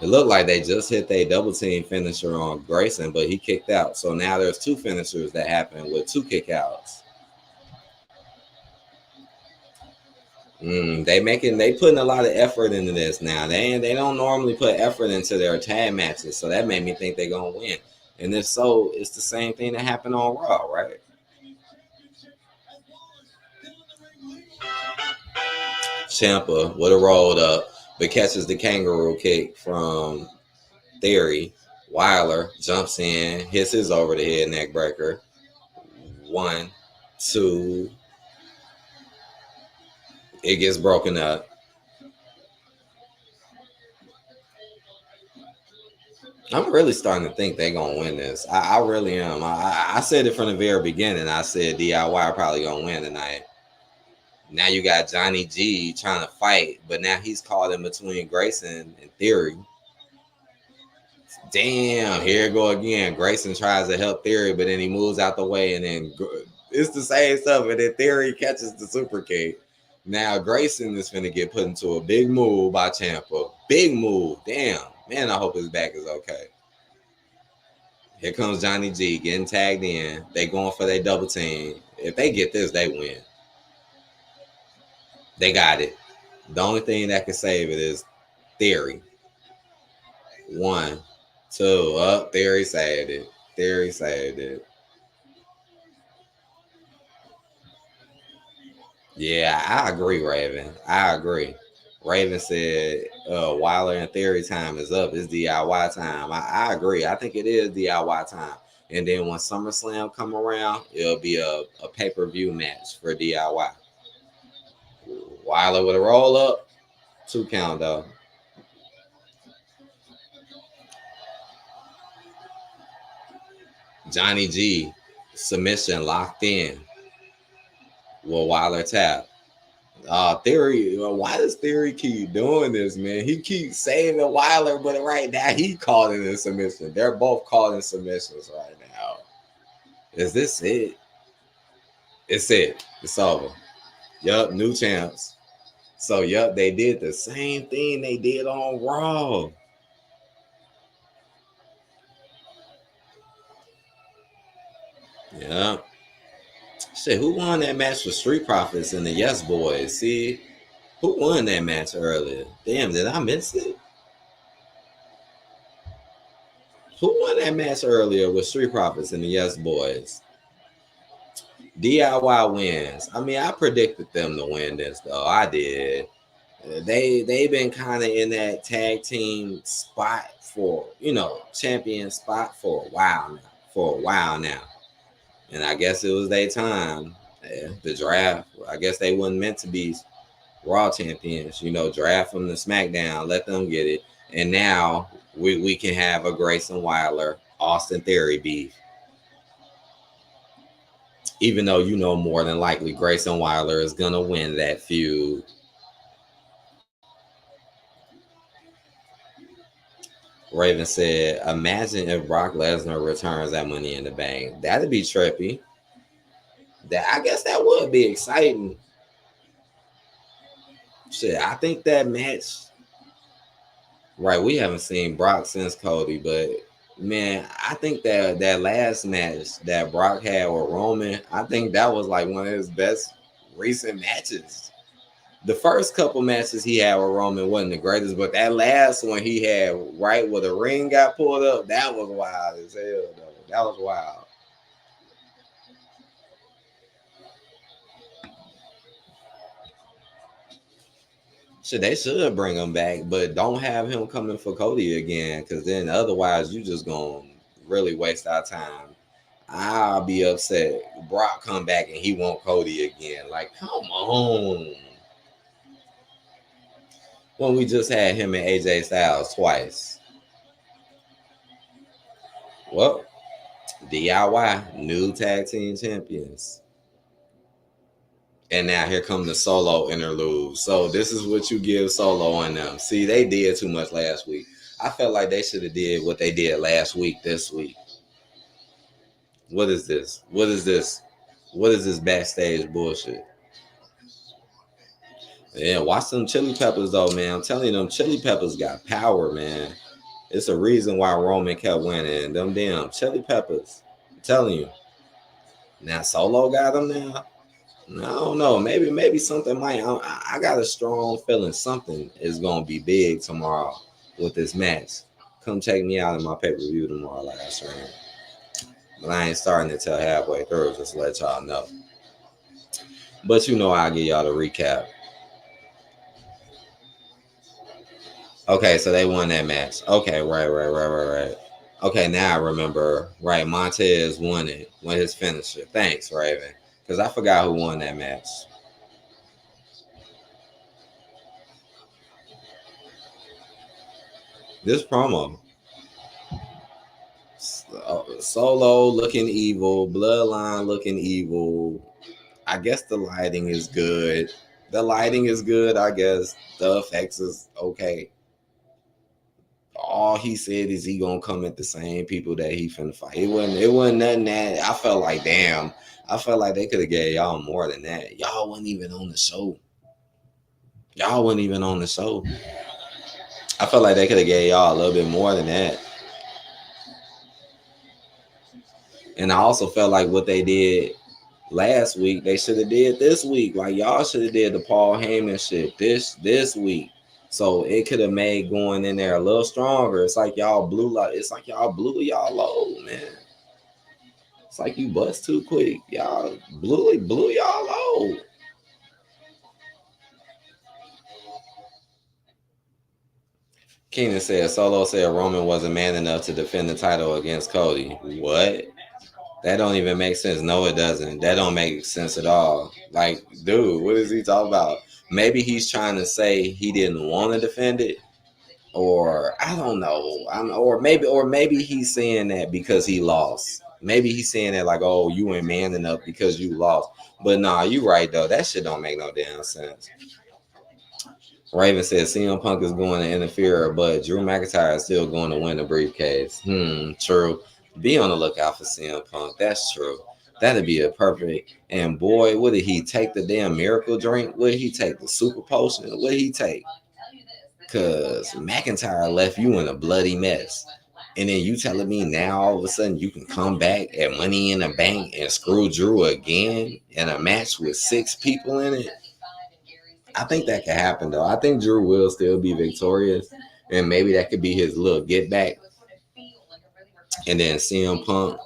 It looked like they just hit their double team finisher on Grayson, but he kicked out. So now there's 2 finishers that happen with 2 kickouts. They putting a lot of effort into this now. They don't normally put effort into their tag matches, so that made me think they're gonna win. And if so, it's the same thing that happened on Raw, right? Ciampa would have rolled up, but catches the kangaroo kick from Theory. Wilder jumps in, hits his over the head neck breaker. 1, 2. It gets broken up. I'm really starting to think they're going to win this. I really am. I said it from the very beginning. I said DIY are probably going to win tonight. Now you got Johnny G trying to fight, but now he's caught in between Grayson and Theory. Damn, here it go again. Grayson tries to help Theory, but then he moves out the way, and then it's the same stuff. And then Theory catches the super kick. Now Grayson is finna get put into a big move by Ciampa. Big move. Damn. Man, I hope his back is okay. Here comes Johnny G getting tagged in. They going for their double team. If they get this, they win. They got it. The only thing that can save it is Theory. 1, 2. Up. Theory saved it. Theory saved it. Yeah, I agree, Raven. I agree. Raven said Wilder and Theory time is up. It's DIY time. I agree. I think it is DIY time. And then when SummerSlam come around, it'll be a pay-per-view match for DIY. Wilder with a roll up. 2 count though. Johnny G submission locked in. Will Wilder tap? Theory. Why does Theory keep doing this, man? He keeps saving Wilder, but right now he caught in a submission. They're both caught in submissions right now. Is this it? It's it. It's over. Yup, new champs. So yup, they did the same thing they did on Raw. Yeah. Shit, who won that match with Street Profits and the Yes Boys? See, who won that match earlier? Damn, did I miss it? Who won that match earlier with Street Profits and the Yes Boys? DIY wins. I mean, I predicted them to win this though. I did. They've been kind of in that tag team spot for champion spot for a while now. And I guess it was their time. Yeah, the draft. I guess they wasn't meant to be Raw champions. Draft them to SmackDown, let them get it. And now we can have a Grayson Wilder, Austin Theory beef. Even though more than likely Grayson Wilder is going to win that feud. Raven said, imagine if Brock Lesnar returns at Money in the Bank. That'd be trippy. I guess that would be exciting. Shit, I think that match, right, we haven't seen Brock since Cody, but man, I think that last match that Brock had with Roman, I think that was like one of his best recent matches. The first couple matches he had with Roman wasn't the greatest, but that last one he had right where the ring got pulled up, that was wild as hell, though. That was wild. Shit, they should bring him back, but don't have him coming for Cody again, because then otherwise you just gonna really waste our time. I'll be upset. Brock come back and he want Cody again. Like, come on. When we just had him and AJ Styles twice. Well, DIY, new tag team champions. And now here comes the Solo interlude. So this is what you give Solo on them. See, they did too much last week. I felt like they should have did what they did last week this week. What is this? What is this? What is this backstage bullshit? Yeah, watch them Chili Peppers though, man. I'm telling you, them Chili Peppers got power, man. It's a reason why Roman kept winning. Them damn Chili Peppers. I'm telling you. Now Solo got them now. I don't know. Maybe something might. I got a strong feeling something is gonna be big tomorrow with this match. Come check me out in my pay-per-view tomorrow, like I said. But I ain't starting until halfway through, just to let y'all know. But I'll give y'all the recap. Okay, so they won that match. Okay, right. Okay, now I remember. Right, Montez won his finisher. Thanks, Raven. Because I forgot who won that match. This promo. Solo looking evil. BloodLine looking evil. I guess the lighting is good. I guess. The effects is okay. All he said is he gonna come at the same people that he finna fight. It wasn't nothing that I felt like, damn. I felt like they could have gave y'all more than that. Y'all wasn't even on the show. Y'all wasn't even on the show. I felt like they could have gave y'all a little bit more than that. And I also felt like what they did last week, they should have did this week. Like y'all should have did the Paul Heyman shit this week. So it could have made going in there a little stronger. It's like y'all blew y'all load, man. It's like you bust too quick. Y'all blew y'all load. Keenan said Solo said Roman wasn't man enough to defend the title against Cody. What? That don't even make sense. No, it doesn't. That don't make sense at all. Like, dude, what is he talking about? Maybe he's trying to say he didn't want to defend it, or I don't know. Or maybe he's saying that because he lost. Maybe he's saying that like, oh, you ain't man enough because you lost. But nah, you right though. That shit don't make no damn sense. Raven says CM Punk is going to interfere, but Drew McIntyre is still going to win the briefcase. True. Be on the lookout for CM Punk. That's true. That'd be a perfect. And boy, what did he take the damn miracle drink? What did he take the super potion? What did he take? Because McIntyre left you in a bloody mess. And then you telling me now all of a sudden you can come back at Money in the Bank and screw Drew again in a match with 6 people in it? I think that could happen though. I think Drew will still be victorious, and maybe that could be his little get back. And then CM Punk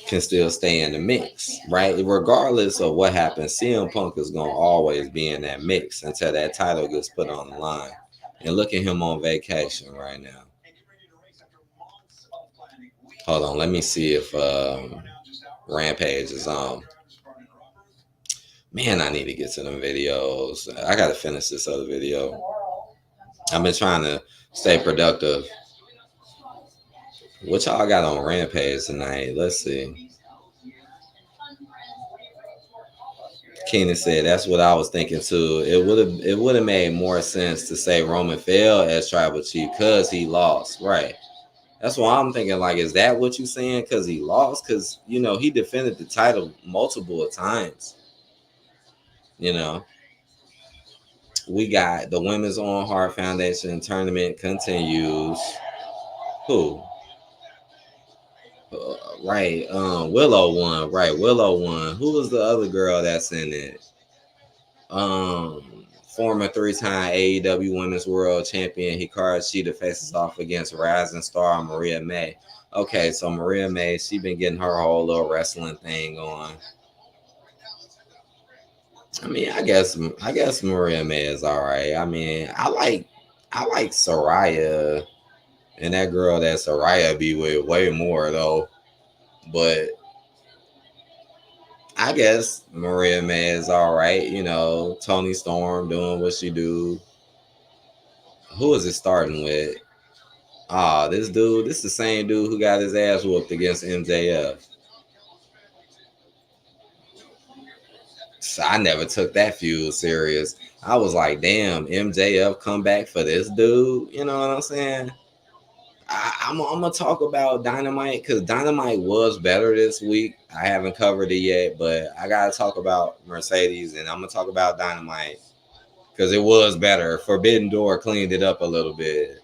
can still stay in the mix, right? Regardless of what happens, CM Punk is gonna always be in that mix until that title gets put on the line. And look at him on vacation right now. Hold on, let me see if Rampage is on. Man, I need to get to them videos. I gotta finish this other video. I've been trying to stay productive. What y'all got on Rampage tonight? Let's see. Keenan said that's what I was thinking too. It would have made more sense to say Roman fell as tribal chief because he lost, right? That's why I'm thinking. Like, is that what you saying? Because he lost? Because he defended the title multiple times. We got the Women's Own Heart Foundation tournament continues. Who? Right. Willow won. Right. Willow won. Who was the other girl that's in it? Former 3-time AEW Women's World Champion Hikaru Shida faces off against rising star Maria May. Okay, so Maria May, she been getting her whole little wrestling thing on. I mean, I guess Maria May is all right. I mean, I like Soraya, and that girl that Soraya be with way more though. But I guess Maria May is all right. Toni Storm doing what she do. Who is it starting with? This dude. This is the same dude who got his ass whooped against MJF. So I never took that feud serious. I was like, damn, MJF come back for this dude. You know what I'm saying? I'm gonna talk about Dynamite because Dynamite was better this week. I haven't covered it yet, but I gotta talk about Mercedes, and I'm gonna talk about Dynamite because it was better. Forbidden Door cleaned it up a little bit.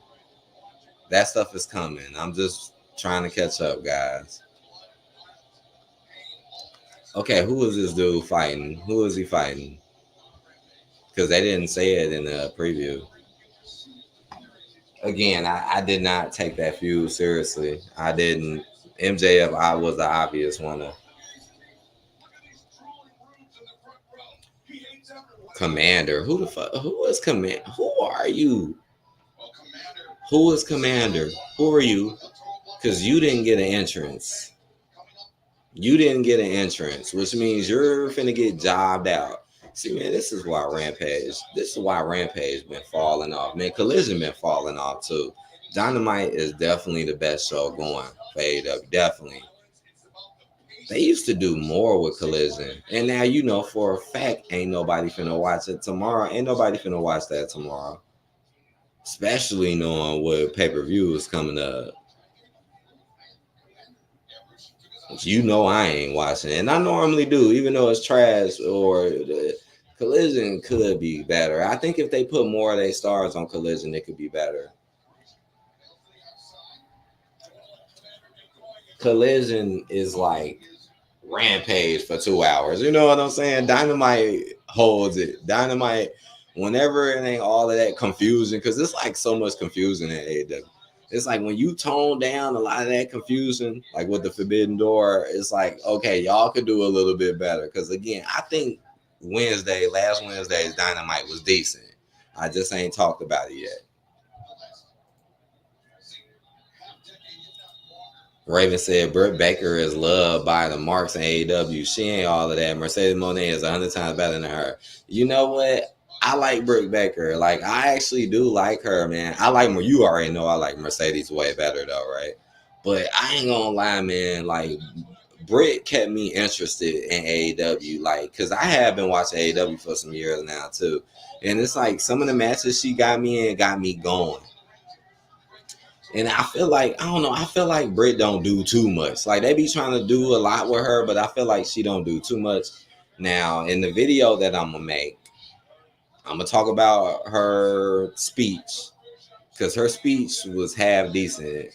That stuff is coming. I'm just trying to catch up, guys. Okay, who is this dude fighting? Who is he fighting? Because they didn't say it in the preview. Again, I did not take that feud seriously. I didn't. MJF, I was the obvious one. Commander, who the fuck? Who is Commander? Who are you? Who is Commander? Who are you? Because you didn't get an entrance. You didn't get an entrance, which means you're finna get jobbed out. See, man, this is why Rampage been falling off. Man, Collision been falling off too. Dynamite is definitely the best show going for AEW. Definitely. They used to do more with Collision. And now for a fact ain't nobody finna watch it tomorrow. Ain't nobody finna watch that tomorrow. Especially knowing what pay-per-view is coming up. I ain't watching it. And I normally do, even though it's trash or Collision could be better. I think if they put more of their stars on Collision, it could be better. Collision is like Rampage for 2 hours. You know what I'm saying? Dynamite holds it. Dynamite, whenever it ain't all of that confusion, because it's like so much confusion in AEW. It's like when you tone down a lot of that confusion, like with the Forbidden Door, it's like, okay, y'all could do a little bit better. Because again, I think last Wednesday's Dynamite was decent. I just ain't talked about it yet. Raven said Britt Baker is loved by the marks in AEW. She ain't all of that. Mercedes Moné is 100 times better than her. You know what? I like Britt Baker. Like, I actually do like her, man. I like her. You already know I like Mercedes way better, though, right? But I ain't gonna lie, man. Like, Britt kept me interested in AEW. Like, because I have been watching AEW for some years now, too. And it's like some of the matches she got me in got me going. And I feel like, I don't know, I feel like Britt don't do too much. Like, they be trying to do a lot with her, but I feel like she don't do too much. Now, in the video that I'm going to make, I'm going to talk about her speech. Because her speech was half decent.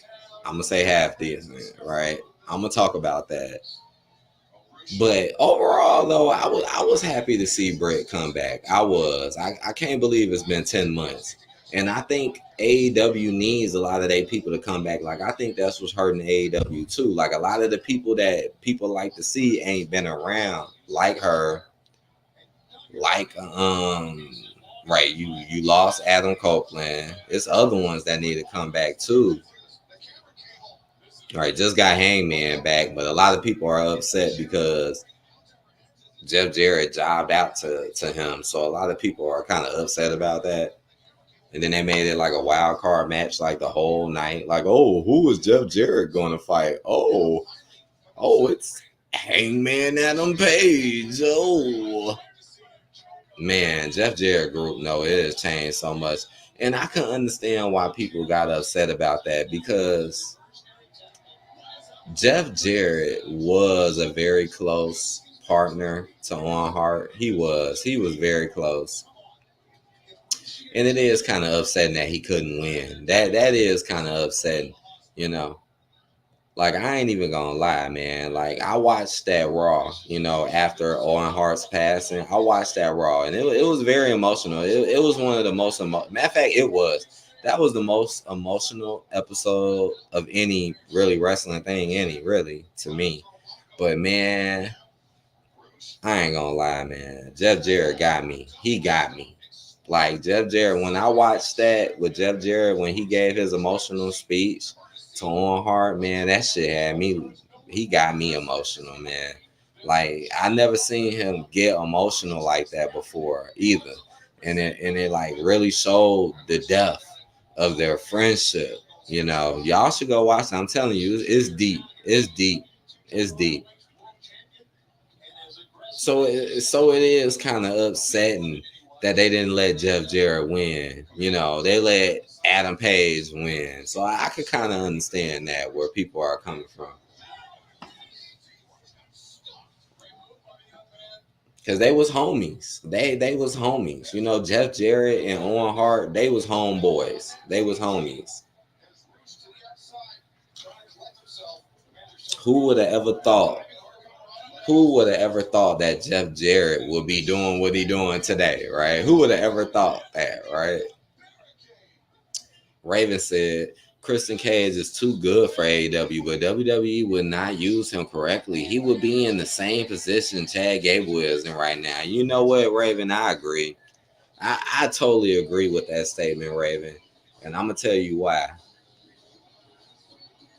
I'm going to say half decent, right? I'm going to talk about that. But overall, though, I was happy to see Britt come back. I was. I can't believe it's been 10 months. And I think AEW needs a lot of their people to come back. Like, I think that's what's hurting AEW, too. Like, a lot of the people that people like to see ain't been around. Like her. Like, right, you lost Adam Copeland. It's other ones that need to come back, too. All right, just got Hangman back, but a lot of people are upset because Jeff Jarrett jobbed out to him. So a lot of people are kind of upset about that. And then they made it like a wild card match like the whole night. Like, oh, who is Jeff Jarrett going to fight? Oh, it's Hangman Adam Page. Oh, man, Jeff Jarrett group, no, it has changed so much. And I can understand why people got upset about that because Jeff Jarrett was a very close partner to Owen Hart. He was very close. And it is kind of upsetting that he couldn't win. That is kind of upsetting, you know. Like, I ain't even gonna lie, man. Like, I watched that Raw, after Owen Hart's passing. I watched that Raw, and it was very emotional. It was one of the most matter of fact, that was the most emotional episode of any really wrestling thing, really, to me. But man, I ain't gonna lie, man. Jeff Jarrett got me. He got me. Like, Jeff Jarrett, when I watched that with Jeff Jarrett, when he gave his emotional speech to Owen Hart, man, that shit had me. He got me emotional, man. Like, I never seen him get emotional like that before either. And it like really showed the depth of their friendship. Y'all should go watch it. I'm telling you, it's deep. It's deep. It's deep. So it is kind of upsetting that they didn't let Jeff Jarrett win. They let Adam Page win. So I could kind of understand that, where people are coming from. Because they was homies. They was homies. Jeff Jarrett and Owen Hart, they was homeboys. They was homies. Who would have ever thought? Who would have ever thought that Jeff Jarrett would be doing what he doing today, right? Who would have ever thought that, right? Raven said, Christian Cage is too good for AEW, but WWE would not use him correctly. He would be in the same position Chad Gable is in right now. You know what, Raven? I agree. I totally agree with that statement, Raven. And I'm going to tell you why.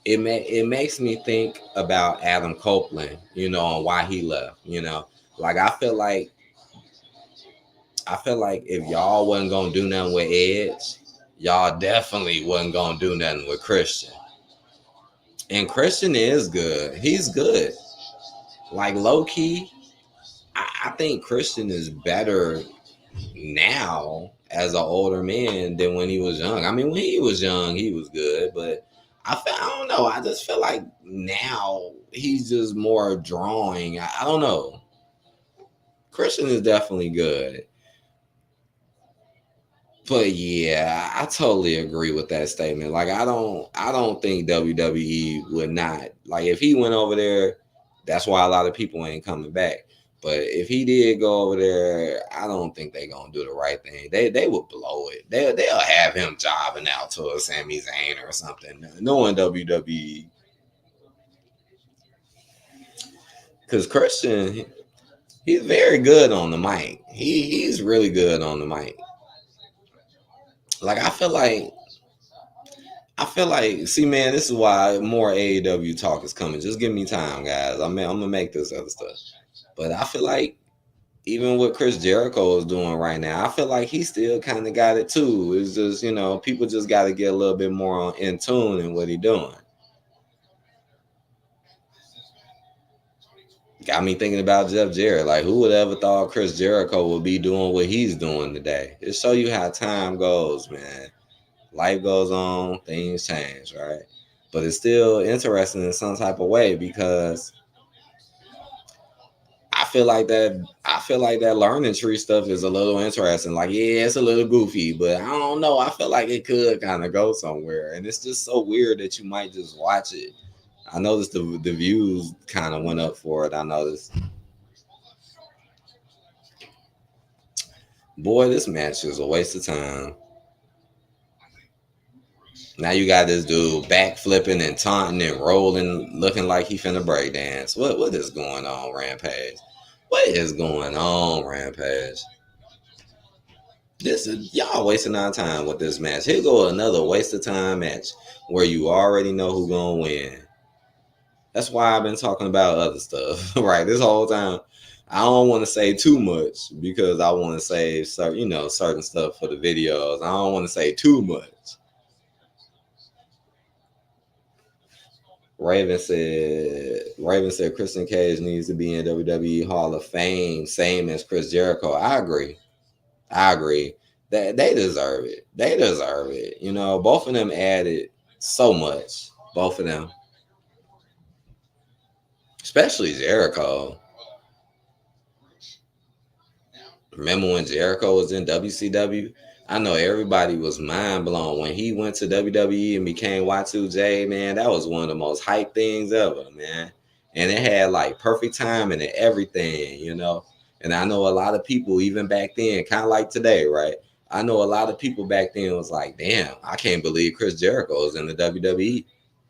It makes me think about Adam Copeland, and why he left, Like, I feel like if y'all wasn't going to do nothing with Edge, y'all definitely wasn't going to do nothing with Christian. And Christian is good. He's good. Like, low key, I think Christian is better now as an older man than when he was young. I mean, when he was young, he was good, but I don't know. I just feel like now he's just more drawing. I don't know. Christian is definitely good. But yeah, I totally agree with that statement. Like I don't think WWE would not, like, if he went over there, that's why a lot of people ain't coming back. But if he did go over there, I don't think they gonna do the right thing. They would blow it. They'll have him jobbing out to a Sami Zayn or something, knowing WWE. Because Christian, he's very good on the mic. He's really good on the mic. Like I feel like, see, man, this is why more AEW talk is coming. Just give me time, guys. I'm gonna make this other stuff. But I feel like even what Chris Jericho is doing right now, I feel like he still kind of got it too. It's just, people just got to get a little bit more in tune in what he's doing. Got me thinking about Jeff Jarrett. Like, who would ever thought Chris Jericho would be doing what he's doing today? It show you how time goes, man. Life goes on, things change, right? But it's still interesting in some type of way because I feel like that learning tree stuff is a little interesting. Like, yeah, it's a little goofy, but I don't know. I feel like it could kind of go somewhere. And it's just so weird that you might just watch it. I noticed the views kind of went up for it. I noticed. Boy, this match is a waste of time. Now you got this dude back flipping and taunting and rolling, looking like he finna break dance. What is going on, Rampage? What is going on, Rampage? This is y'all wasting our time with this match. Here go another waste of time match where you already know who gonna win. That's why I've been talking about other stuff, right? This whole time. I don't want to say too much because I want to save certain stuff for the videos. I don't want to say too much. Raven said Christian Cage needs to be in WWE Hall of Fame, same as Chris Jericho. I agree. That they deserve it. They deserve it. Both of them added so much. Both of them, especially Jericho. Remember when Jericho was in WCW? I know everybody was mind blown when he went to WWE and became Y2J. Man, that was one of the most hype things ever, man. And it had like perfect timing and everything. And I know a lot of people, even back then, kind of like today, right? I know a lot of people back then was like, damn, I can't believe Chris Jericho is in the WWE.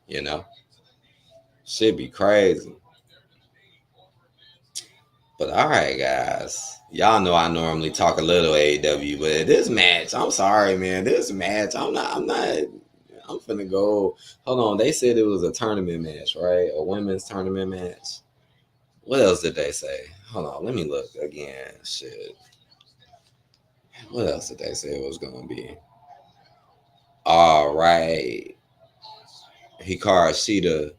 You know, should be crazy. But all right, guys. Y'all know I normally talk a little AEW, but this match, I'm sorry, man. This match, I'm finna go. Hold on. They said it was a tournament match, right? A women's tournament match. What else did they say? Hold on. Let me look again. Shit. What else did they say it was going to be? All right. Hikaru Shida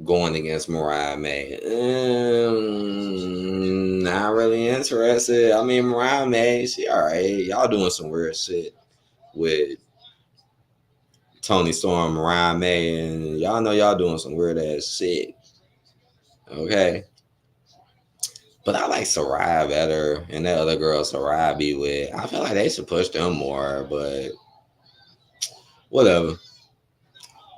going against Mariah May. Not really interested. I mean, Mariah May, she all right. Y'all doing some weird shit with Tony Storm, Mariah May, and y'all know y'all doing some weird ass shit. Okay. But I like Sarai better, and that other girl Sarai be with. I feel like they should push them more, but whatever.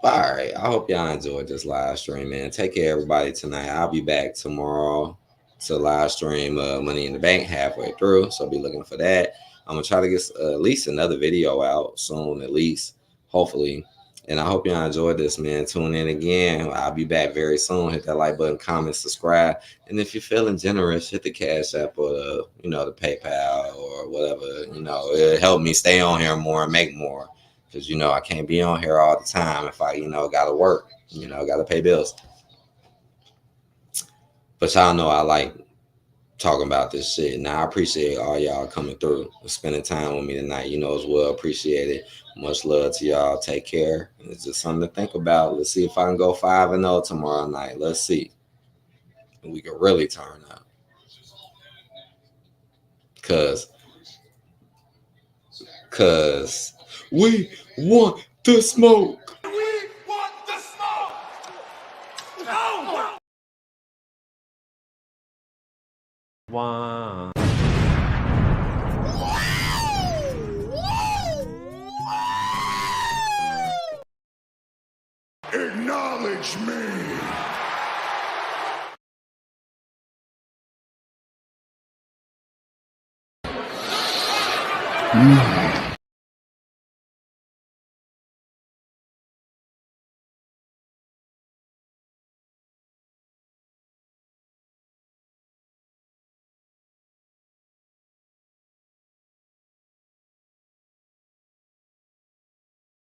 But all right, I hope y'all enjoyed this live stream, man. Take care, everybody, tonight. I'll be back tomorrow to live stream Money in the Bank halfway through, so be looking for that. I'm gonna try to get at least another video out soon, at least, hopefully. And I hope y'all enjoyed this, man. Tune in again. I'll be back very soon. Hit that like button, comment, subscribe, and if you're feeling generous, hit the Cash App or the PayPal or whatever. It'll help me stay on here more and make more. Because, I can't be on here all the time if I, got to work, got to pay bills. But y'all know I like talking about this shit. Now, I appreciate all y'all coming through and spending time with me tonight. As well. Appreciate it. Much love to y'all. Take care. It's just something to think about. Let's see if I can go 5-0 tomorrow night. Let's see. We can really turn up. Because we want the smoke. We want the smoke. Oh. One. Acknowledge me.